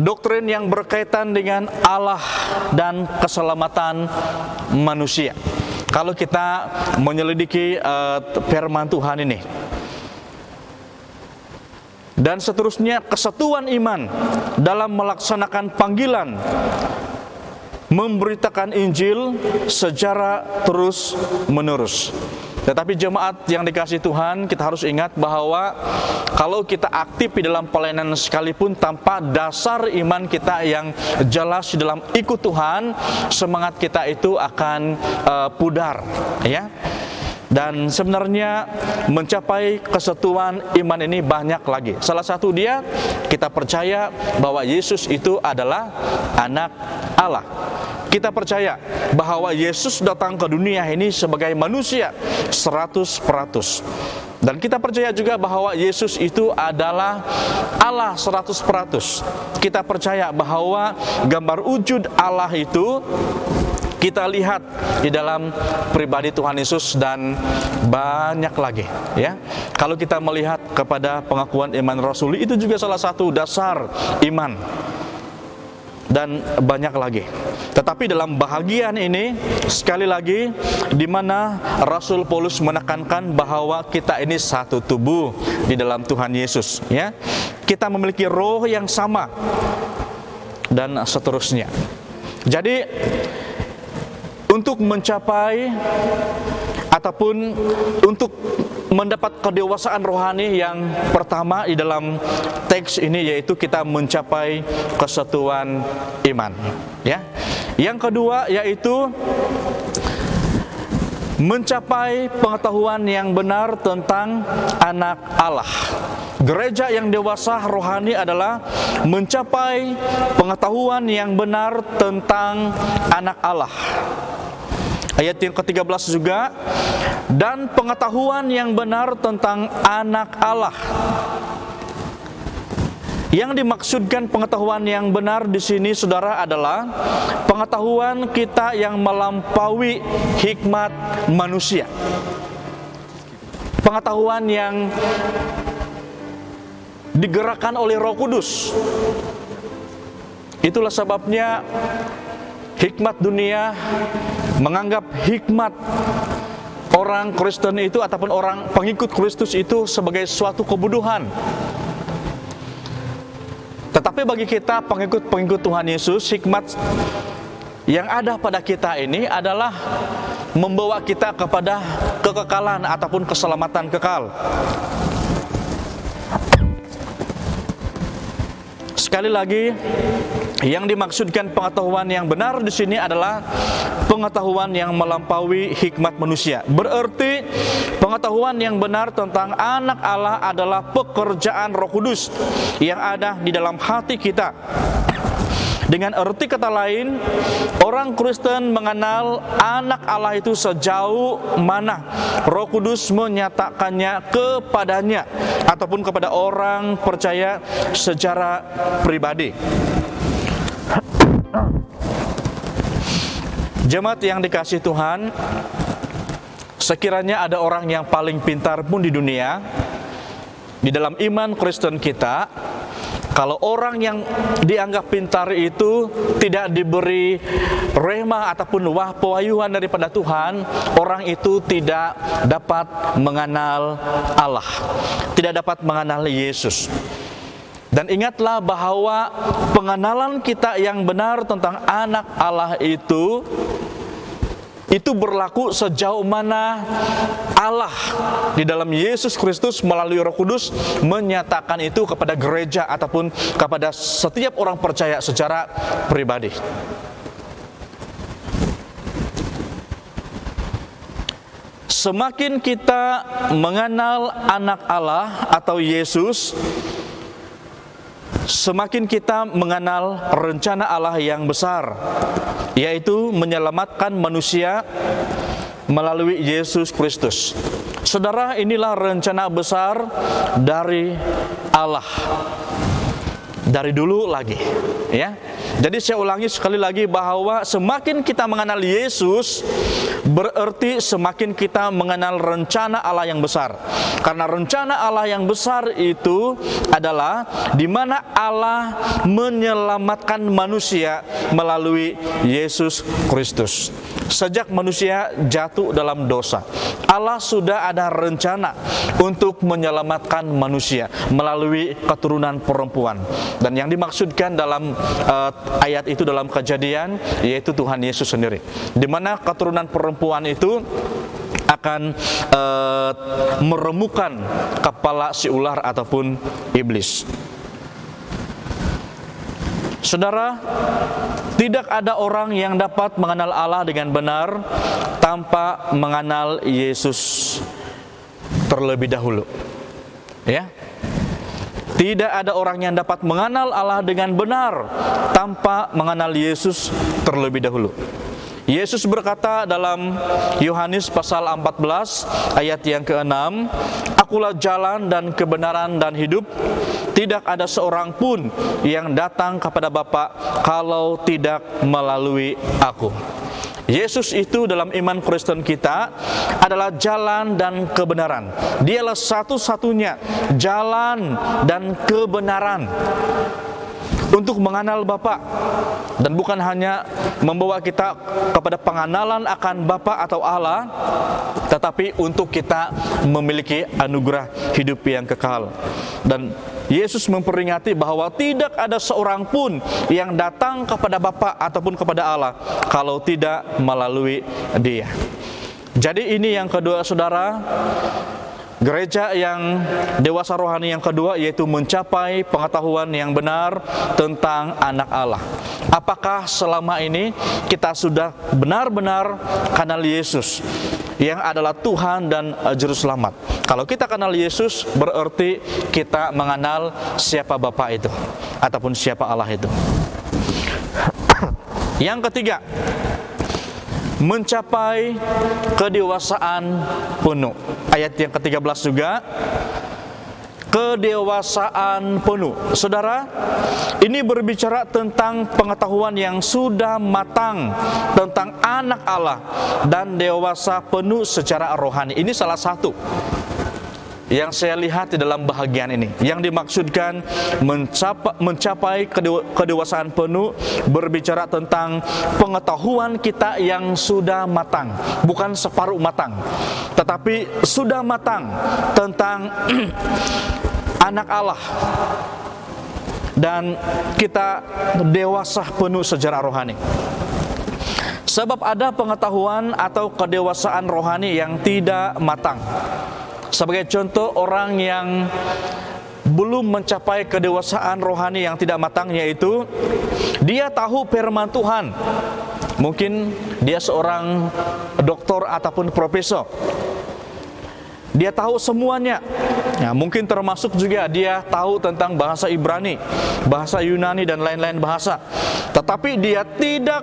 doktrin yang berkaitan dengan Allah dan keselamatan manusia. Kalau kita menyelidiki firman Tuhan ini. Dan seterusnya, kesatuan iman dalam melaksanakan panggilan memberitakan Injil secara terus-menerus. Tetapi jemaat yang dikasihi Tuhan, kita harus ingat bahwa kalau kita aktif di dalam pelayanan sekalipun tanpa dasar iman kita yang jelas di dalam ikut Tuhan, semangat kita itu akan pudar, ya. Dan sebenarnya mencapai kesatuan iman ini banyak lagi. Salah satu dia, kita percaya bahwa Yesus itu adalah anak Allah. Kita percaya bahwa Yesus datang ke dunia ini sebagai manusia 100%. Dan kita percaya juga bahwa Yesus itu adalah Allah 100%. Kita percaya bahwa gambar wujud Allah itu kita lihat di dalam pribadi Tuhan Yesus dan banyak lagi, ya. Kalau kita melihat kepada pengakuan iman rasuli, itu juga salah satu dasar iman. Dan banyak lagi. Tetapi dalam bahagian ini, sekali lagi, di mana Rasul Paulus menekankan bahwa kita ini satu tubuh di dalam Tuhan Yesus, ya. Kita memiliki roh yang sama dan seterusnya. Jadi untuk mencapai ataupun untuk mendapat kedewasaan rohani yang pertama di dalam teks ini, yaitu kita mencapai kesatuan iman, ya. Yang kedua yaitu mencapai pengetahuan yang benar tentang anak Allah. Gereja yang dewasa rohani adalah mencapai pengetahuan yang benar tentang anak Allah. Ayat yang ke-13 juga, dan pengetahuan yang benar tentang anak Allah. Yang dimaksudkan pengetahuan yang benar di sini, saudara, adalah pengetahuan kita yang melampaui hikmat manusia. Pengetahuan yang digerakkan oleh Roh Kudus. Itulah sebabnya hikmat dunia menganggap hikmat orang Kristen itu ataupun orang pengikut Kristus itu sebagai suatu kebodohan. Tetapi bagi kita pengikut Tuhan Yesus, hikmat yang ada pada kita ini adalah membawa kita kepada kekekalan ataupun keselamatan kekal. Sekali lagi, yang dimaksudkan pengetahuan yang benar di sini adalah pengetahuan yang melampaui hikmat manusia. Berarti pengetahuan yang benar tentang anak Allah adalah pekerjaan Roh Kudus yang ada di dalam hati kita. Dengan arti kata lain, orang Kristen mengenal anak Allah itu sejauh mana Roh Kudus menyatakannya kepadanya ataupun kepada orang percaya secara pribadi. Jemaat yang dikasihi Tuhan, sekiranya ada orang yang paling pintar pun di dunia, di dalam iman Kristen kita, kalau orang yang dianggap pintar itu tidak diberi rema ataupun pewahyuan daripada Tuhan, orang itu tidak dapat mengenal Allah, tidak dapat mengenal Yesus. Dan ingatlah bahwa pengenalan kita yang benar tentang anak Allah itu berlaku sejauh mana Allah di dalam Yesus Kristus melalui Roh Kudus menyatakan itu kepada gereja ataupun kepada setiap orang percaya secara pribadi. Semakin kita mengenal anak Allah atau Yesus, semakin kita mengenal rencana Allah yang besar, yaitu menyelamatkan manusia melalui Yesus Kristus. Saudara, inilah rencana besar dari Allah dari dulu lagi, ya. Jadi saya ulangi sekali lagi bahwa semakin kita mengenal Yesus, berarti semakin kita mengenal rencana Allah yang besar. Karena rencana Allah yang besar itu adalah di mana Allah menyelamatkan manusia melalui Yesus Kristus. Sejak manusia jatuh dalam dosa, Allah sudah ada rencana untuk menyelamatkan manusia melalui keturunan perempuan. Dan yang dimaksudkan dalam ayat itu dalam Kejadian, yaitu Tuhan Yesus sendiri, di mana keturunan perempuan itu akan meremukkan kepala si ular ataupun iblis. Saudara, tidak ada orang yang dapat mengenal Allah dengan benar tanpa mengenal Yesus terlebih dahulu. Ya. Tidak ada orang yang dapat mengenal Allah dengan benar tanpa mengenal Yesus terlebih dahulu. Yesus berkata dalam Yohanes pasal 14 ayat yang ke-6, "Akulah jalan dan kebenaran dan hidup. Tidak ada seorang pun yang datang kepada Bapa kalau tidak melalui Aku." Yesus itu dalam iman Kristen kita adalah jalan dan kebenaran. Dialah satu-satunya jalan dan kebenaran untuk mengenal Bapa, dan bukan hanya membawa kita kepada pengenalan akan Bapa atau Allah, tetapi untuk kita memiliki anugerah hidup yang kekal. Dan Yesus memperingati bahwa tidak ada seorang pun yang datang kepada Bapa ataupun kepada Allah kalau tidak melalui Dia. Jadi ini yang kedua, saudara, Gereja yang dewasa rohani yang kedua yaitu mencapai pengetahuan yang benar tentang anak Allah. Apakah selama ini kita sudah benar-benar kenal Yesus yang adalah Tuhan dan Juru Selamat? Kalau kita kenal Yesus, berarti kita mengenal siapa Bapa itu ataupun siapa Allah itu. Yang ketiga, mencapai kedewasaan penuh. Ayat yang ke-13 juga, kedewasaan penuh. Saudara, ini berbicara tentang pengetahuan yang sudah matang tentang anak Allah dan dewasa penuh secara rohani. Ini salah satu yang saya lihat di dalam bahagian ini. Yang dimaksudkan mencapai kedewasaan penuh berbicara tentang pengetahuan kita yang sudah matang, bukan separuh matang, tetapi sudah matang tentang anak Allah, dan kita dewasa penuh secara rohani. Sebab ada pengetahuan atau kedewasaan rohani yang tidak matang. Sebagai contoh, orang yang belum mencapai kedewasaan rohani yang tidak matang, yaitu dia tahu firman Tuhan. Mungkin dia seorang doktor ataupun profesor, dia tahu semuanya. Ya, mungkin termasuk juga dia tahu tentang bahasa Ibrani, bahasa Yunani, dan lain-lain bahasa. Tetapi dia tidak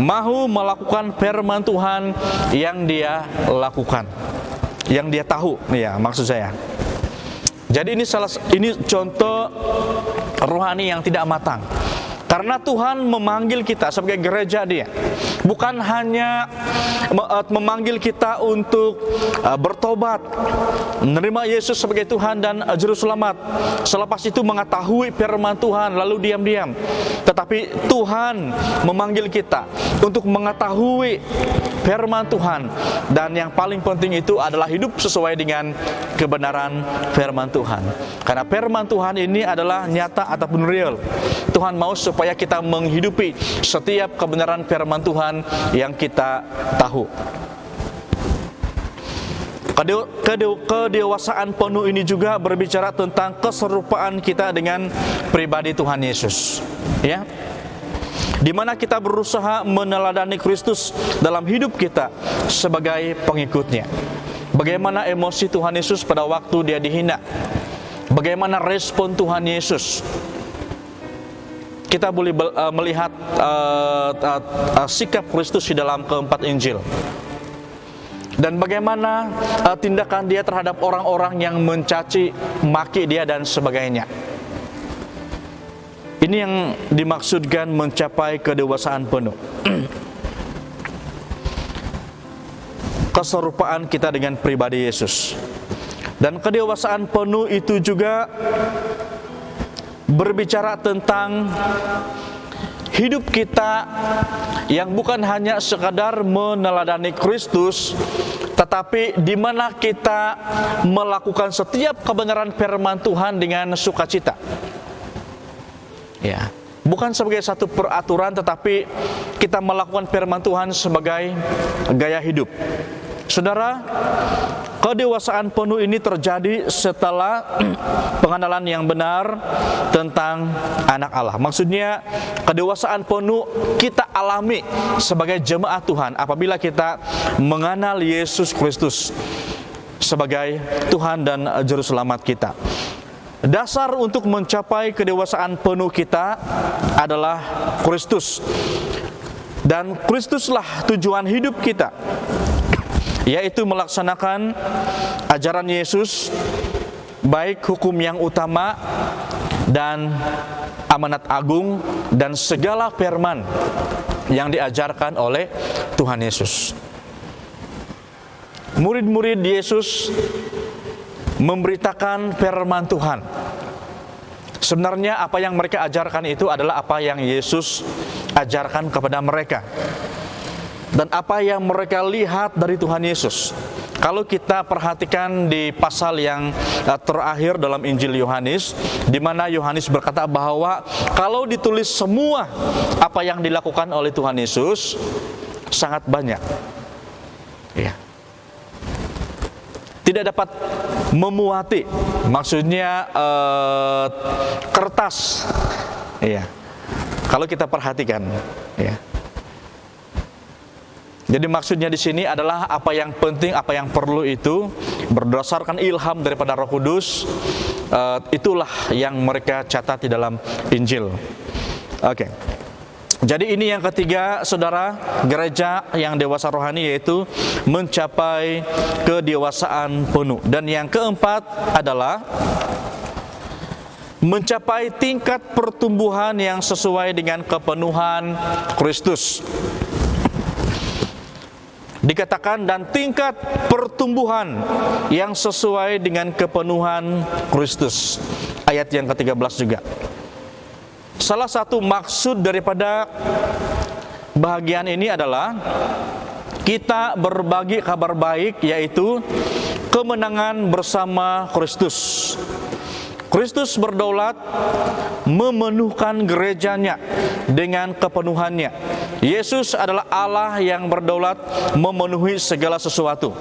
mau melakukan firman Tuhan yang dia lakukan, yang dia tahu, ya maksud saya. Jadi ini contoh rohani yang tidak matang. Karena Tuhan memanggil kita sebagai gereja Dia, bukan hanya memanggil kita untuk bertobat, menerima Yesus sebagai Tuhan dan Juru Selamat, selepas itu mengetahui firman Tuhan lalu diam-diam. Tetapi Tuhan memanggil kita untuk mengetahui firman Tuhan, dan yang paling penting itu adalah hidup sesuai dengan kebenaran firman Tuhan. Karena firman Tuhan ini adalah nyata ataupun real. Tuhan mau supaya kita menghidupi setiap kebenaran firman Tuhan yang kita tahu. Kedewasaan penuh ini juga berbicara tentang keserupaan kita dengan pribadi Tuhan Yesus, ya, di mana kita berusaha meneladani Kristus dalam hidup kita sebagai pengikutnya. Bagaimana emosi Tuhan Yesus pada waktu Dia dihina, bagaimana respon Tuhan Yesus. Kita boleh melihat sikap Kristus di dalam keempat Injil, dan bagaimana tindakan Dia terhadap orang-orang yang mencaci maki Dia dan sebagainya. Ini yang dimaksudkan mencapai kedewasaan penuh. Keserupaan kita dengan pribadi Yesus. Dan kedewasaan penuh itu juga berbicara tentang hidup kita yang bukan hanya sekadar meneladani Kristus, tetapi di mana kita melakukan setiap kebenaran firman Tuhan dengan sukacita. Ya, bukan sebagai satu peraturan, tetapi kita melakukan firman Tuhan sebagai gaya hidup. Saudara, kedewasaan penuh ini terjadi setelah pengenalan yang benar tentang anak Allah. Maksudnya, kedewasaan penuh kita alami sebagai jemaat Tuhan apabila kita mengenal Yesus Kristus sebagai Tuhan dan Juru Selamat kita. Dasar untuk mencapai kedewasaan penuh kita adalah Kristus. Dan Kristuslah tujuan hidup kita, yaitu melaksanakan ajaran Yesus, baik hukum yang utama dan amanat agung dan segala firman yang diajarkan oleh Tuhan Yesus. Murid-murid Yesus memberitakan firman Tuhan. Sebenarnya apa yang mereka ajarkan itu adalah apa yang Yesus ajarkan kepada mereka, dan apa yang mereka lihat dari Tuhan Yesus. Kalau kita perhatikan di pasal yang terakhir dalam Injil Yohanes, di mana Yohanes berkata bahwa kalau ditulis semua apa yang dilakukan oleh Tuhan Yesus, sangat banyak. Ya. tidak dapat memuati, maksudnya kertas, ya. Kalau kita perhatikan, ya. Jadi maksudnya di sini adalah apa yang penting, apa yang perlu itu berdasarkan ilham daripada Roh Kudus, itulah yang mereka catat di dalam Injil. Oke. Jadi ini yang ketiga, saudara, gereja yang dewasa rohani, yaitu mencapai kedewasaan penuh. Dan yang keempat adalah mencapai tingkat pertumbuhan yang sesuai dengan kepenuhan Kristus. Dikatakan dan tingkat pertumbuhan yang sesuai dengan kepenuhan Kristus. Ayat yang ke-13 juga. Salah satu maksud daripada bahagian ini adalah kita berbagi kabar baik, yaitu kemenangan bersama Kristus. Kristus berdaulat memenuhkan gerejanya dengan kepenuhannya. Yesus adalah Allah yang berdaulat memenuhi segala sesuatu.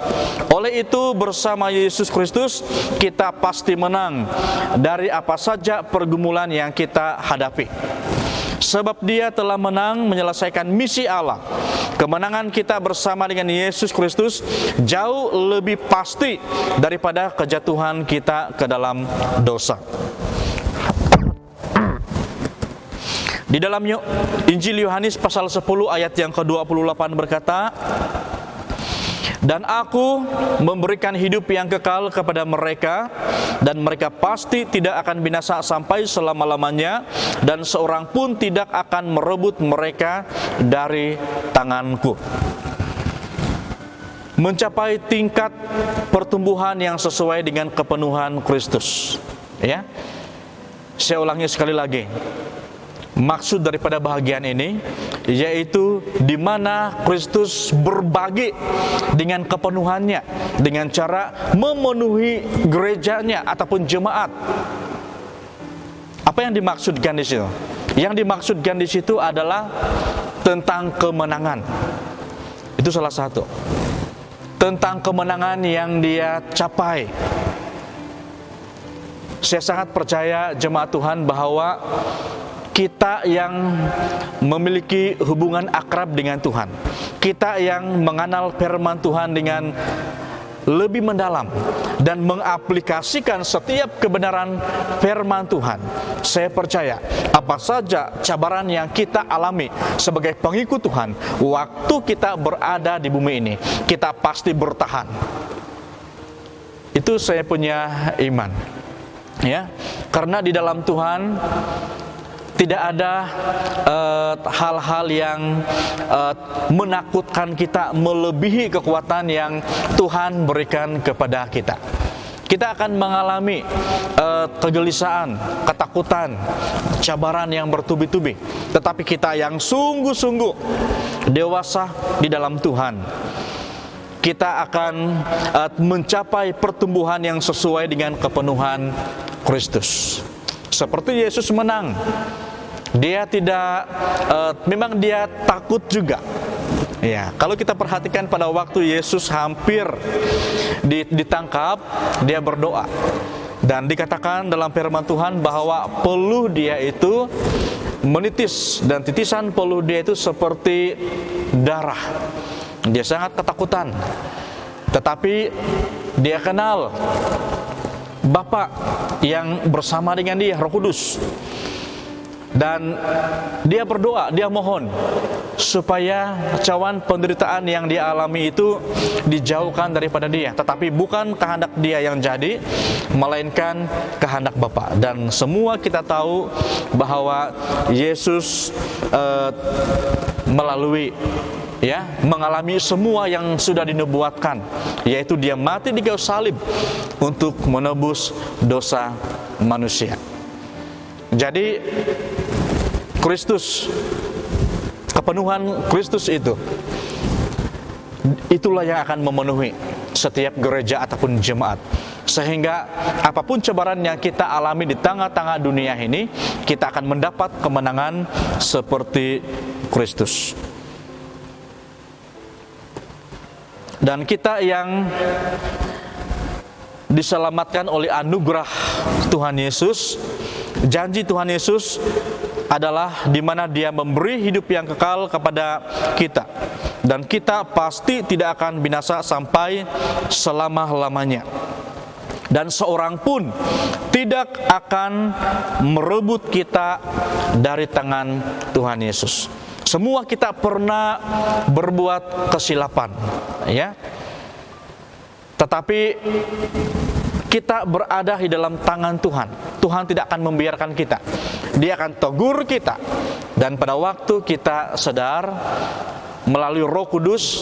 Oleh itu, bersama Yesus Kristus kita pasti menang dari apa saja pergumulan yang kita hadapi. Sebab Dia telah menang menyelesaikan misi Allah. Kemenangan kita bersama dengan Yesus Kristus jauh lebih pasti daripada kejatuhan kita ke dalam dosa. Di dalam Injil Yohanes pasal 10 ayat yang ke-28 berkata, dan aku memberikan hidup yang kekal kepada mereka, dan mereka pasti tidak akan binasa sampai selama-lamanya, dan seorang pun tidak akan merebut mereka dari tanganku. Mencapai tingkat pertumbuhan yang sesuai dengan kepenuhan Kristus. Ya, saya ulangi sekali lagi. Maksud daripada bahagian ini yaitu di mana Kristus berbagi dengan kepenuhannya dengan cara memenuhi gerejanya ataupun jemaat. Apa yang dimaksudkan di situ? Yang dimaksudkan di situ adalah tentang kemenangan. Itu salah satu. Tentang kemenangan yang Dia capai. Saya sangat percaya jemaat Tuhan bahwa kita yang memiliki hubungan akrab dengan Tuhan, kita yang mengenal firman Tuhan dengan lebih mendalam dan mengaplikasikan setiap kebenaran firman Tuhan, saya percaya apa saja cabaran yang kita alami sebagai pengikut Tuhan, waktu kita berada di bumi ini, kita pasti bertahan. Itu saya punya iman, ya, karena di dalam Tuhan tidak ada hal-hal yang menakutkan kita melebihi kekuatan yang Tuhan berikan kepada kita. Kita akan mengalami kegelisahan, ketakutan, cabaran yang bertubi-tubi. Tetapi kita yang sungguh-sungguh dewasa di dalam Tuhan, kita akan mencapai pertumbuhan yang sesuai dengan kepenuhan Kristus. Seperti Yesus menang, Dia tidak, memang Dia takut juga. Ya, kalau kita perhatikan pada waktu Yesus hampir ditangkap, Dia berdoa. Dan dikatakan dalam firman Tuhan bahwa peluh Dia itu menitis, dan titisan peluh Dia itu seperti darah. Dia sangat ketakutan. Tetapi Dia kenal Bapa yang bersama dengan Dia, Roh Kudus. Dan Dia berdoa, Dia mohon supaya cawan penderitaan yang Dia alami itu dijauhkan daripada Dia. Tetapi bukan kehendak Dia yang jadi, melainkan kehendak Bapa. Dan semua kita tahu bahwa Yesus mengalami semua yang sudah dinubuatkan, yaitu Dia mati di kayu salib untuk menebus dosa manusia. Jadi Kristus, kepenuhan Kristus itulah yang akan memenuhi setiap gereja ataupun jemaat, sehingga apapun cabaran yang kita alami di tengah-tengah dunia ini, kita akan mendapat kemenangan seperti Kristus. Dan kita yang diselamatkan oleh anugerah Tuhan Yesus. Janji Tuhan Yesus adalah di mana Dia memberi hidup yang kekal kepada kita, dan kita pasti tidak akan binasa sampai selama-lamanya. Dan seorang pun tidak akan merebut kita dari tangan Tuhan Yesus. Semua kita pernah berbuat kesilapan, ya. Tetapi kita berada di dalam tangan Tuhan. Tuhan tidak akan membiarkan kita. Dia akan tegur kita. Dan pada waktu kita sadar, melalui Roh Kudus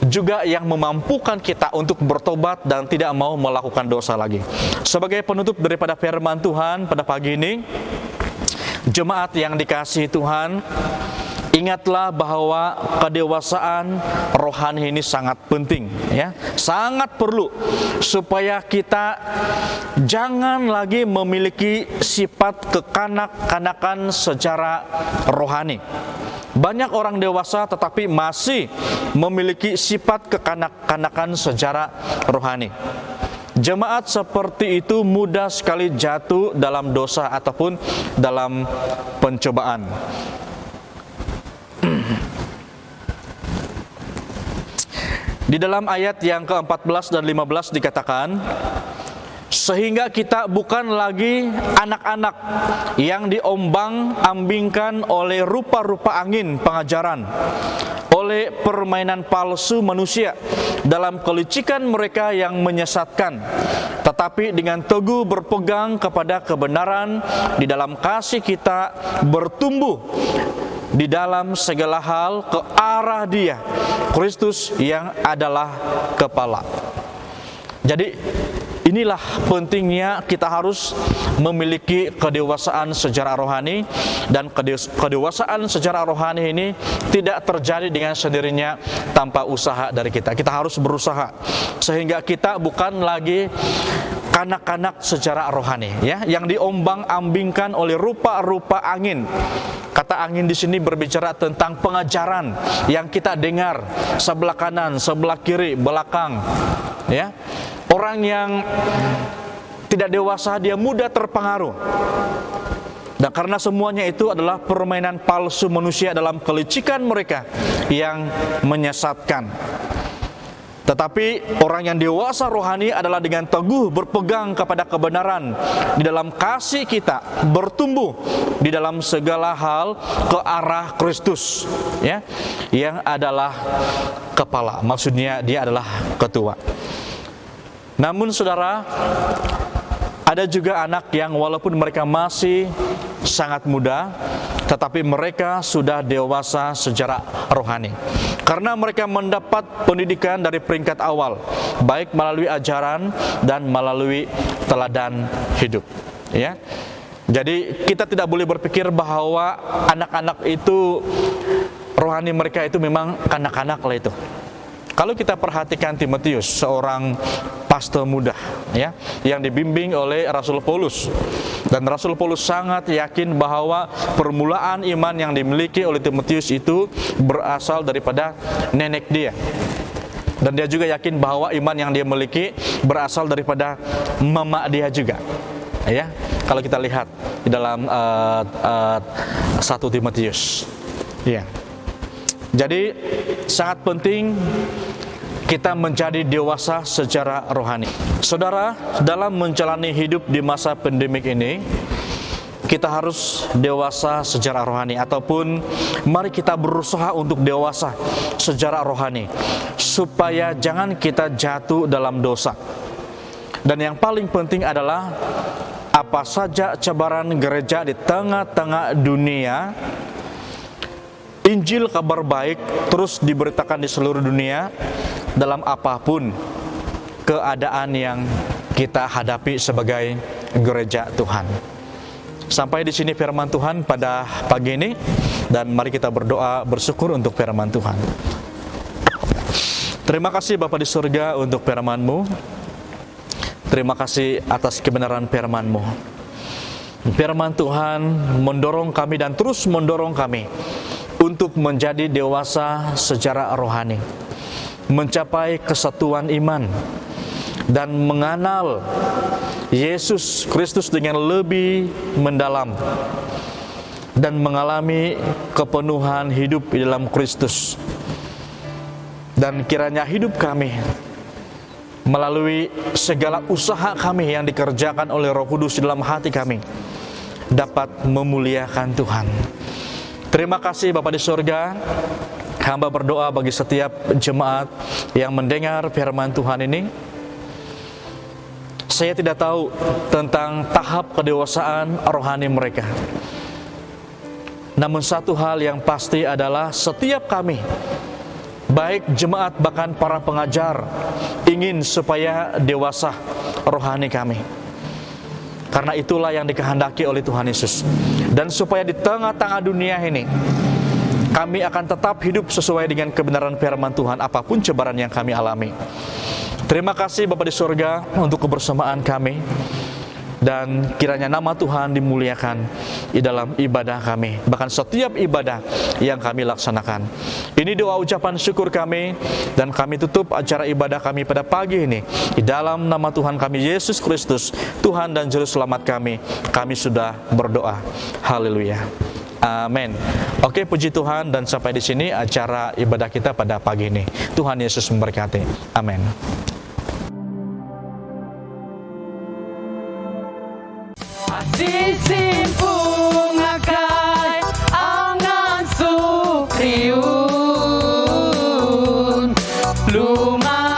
juga yang memampukan kita untuk bertobat dan tidak mau melakukan dosa lagi. Sebagai penutup daripada firman Tuhan pada pagi ini, jemaat yang dikasihi Tuhan, ingatlah bahwa kedewasaan rohani ini sangat penting, ya, sangat perlu supaya kita jangan lagi memiliki sifat kekanak-kanakan secara rohani. Banyak orang dewasa tetapi masih memiliki sifat kekanak-kanakan secara rohani. Jemaat seperti itu mudah sekali jatuh dalam dosa ataupun dalam pencobaan. Di dalam ayat yang ke-14 dan 15 dikatakan, sehingga kita bukan lagi anak-anak yang diombang-ambingkan oleh rupa-rupa angin pengajaran, oleh permainan palsu manusia dalam kelicikan mereka yang menyesatkan, tetapi dengan teguh berpegang kepada kebenaran di dalam kasih kita bertumbuh di dalam segala hal ke arah Dia, Kristus yang adalah kepala. Jadi inilah pentingnya kita harus memiliki kedewasaan secara rohani, dan kedewasaan secara rohani ini tidak terjadi dengan sendirinya tanpa usaha dari kita. Kita harus berusaha sehingga kita bukan lagi kanak-kanak secara rohani, ya, yang diombang-ambingkan oleh rupa-rupa angin. Kata angin di sini berbicara tentang pengajaran yang kita dengar sebelah kanan, sebelah kiri, belakang, ya. Orang yang tidak dewasa dia mudah terpengaruh. Dan karena semuanya itu adalah permainan palsu manusia dalam kelicikan mereka yang menyesatkan. Tetapi orang yang dewasa rohani adalah dengan teguh berpegang kepada kebenaran di dalam kasih kita, bertumbuh di dalam segala hal ke arah Kristus, ya, yang adalah kepala. Maksudnya dia adalah ketua. Namun saudara, ada juga anak yang walaupun mereka masih sangat muda, tetapi mereka sudah dewasa secara rohani. Karena mereka mendapat pendidikan dari peringkat awal, baik melalui ajaran dan melalui teladan hidup, ya. Jadi kita tidak boleh berpikir bahwa anak-anak itu rohani mereka itu memang kanak-kanak lah itu. Kalau kita perhatikan Timotius, seorang pastor muda, ya, yang dibimbing oleh Rasul Paulus, dan Rasul Paulus sangat yakin bahwa permulaan iman yang dimiliki oleh Timotius itu berasal daripada nenek dia, dan dia juga yakin bahwa iman yang dia miliki berasal daripada mama dia juga, ya. Kalau kita lihat di dalam 1 Timotius, ya. Jadi sangat penting kita menjadi dewasa secara rohani. Saudara, dalam menjalani hidup di masa pandemik ini, kita harus dewasa secara rohani, ataupun mari kita berusaha untuk dewasa secara rohani, supaya jangan kita jatuh dalam dosa. Dan yang paling penting adalah apa saja cabaran gereja di tengah-tengah dunia, Injil kabar baik terus diberitakan di seluruh dunia dalam apapun keadaan yang kita hadapi sebagai gereja Tuhan. Sampai di sini firman Tuhan pada pagi ini, dan mari kita berdoa bersyukur untuk firman Tuhan. Terima kasih Bapa di surga untuk firman-Mu. Terima kasih atas kebenaran firman-Mu. Firman Tuhan mendorong kami dan terus mendorong kami untuk menjadi dewasa secara rohani, mencapai kesatuan iman, dan mengenal Yesus Kristus dengan lebih mendalam dan mengalami kepenuhan hidup di dalam Kristus. Dan kiranya hidup kami melalui segala usaha kami yang dikerjakan oleh Roh Kudus di dalam hati kami dapat memuliakan Tuhan. Terima kasih Bapa di surga. Hamba berdoa bagi setiap jemaat yang mendengar firman Tuhan ini. Saya tidak tahu tentang tahap kedewasaan rohani mereka. Namun satu hal yang pasti adalah setiap kami, baik jemaat bahkan para pengajar, ingin supaya dewasa rohani kami. Karena itulah yang dikehendaki oleh Tuhan Yesus. Dan supaya di tengah-tengah dunia ini kami akan tetap hidup sesuai dengan kebenaran firman Tuhan apapun cobaan yang kami alami. Terima kasih Bapa di surga untuk kebersamaan kami. Dan kiranya nama Tuhan dimuliakan di dalam ibadah kami, bahkan setiap ibadah yang kami laksanakan. Ini doa ucapan syukur kami, dan kami tutup acara ibadah kami pada pagi ini di dalam nama Tuhan kami Yesus Kristus, Tuhan dan Juru Selamat kami sudah berdoa. Haleluya. Amin. Oke, puji Tuhan, dan sampai di sini acara ibadah kita pada pagi ini. Tuhan Yesus memberkati. Amin. Sisimpung akai angan sukriun Lumah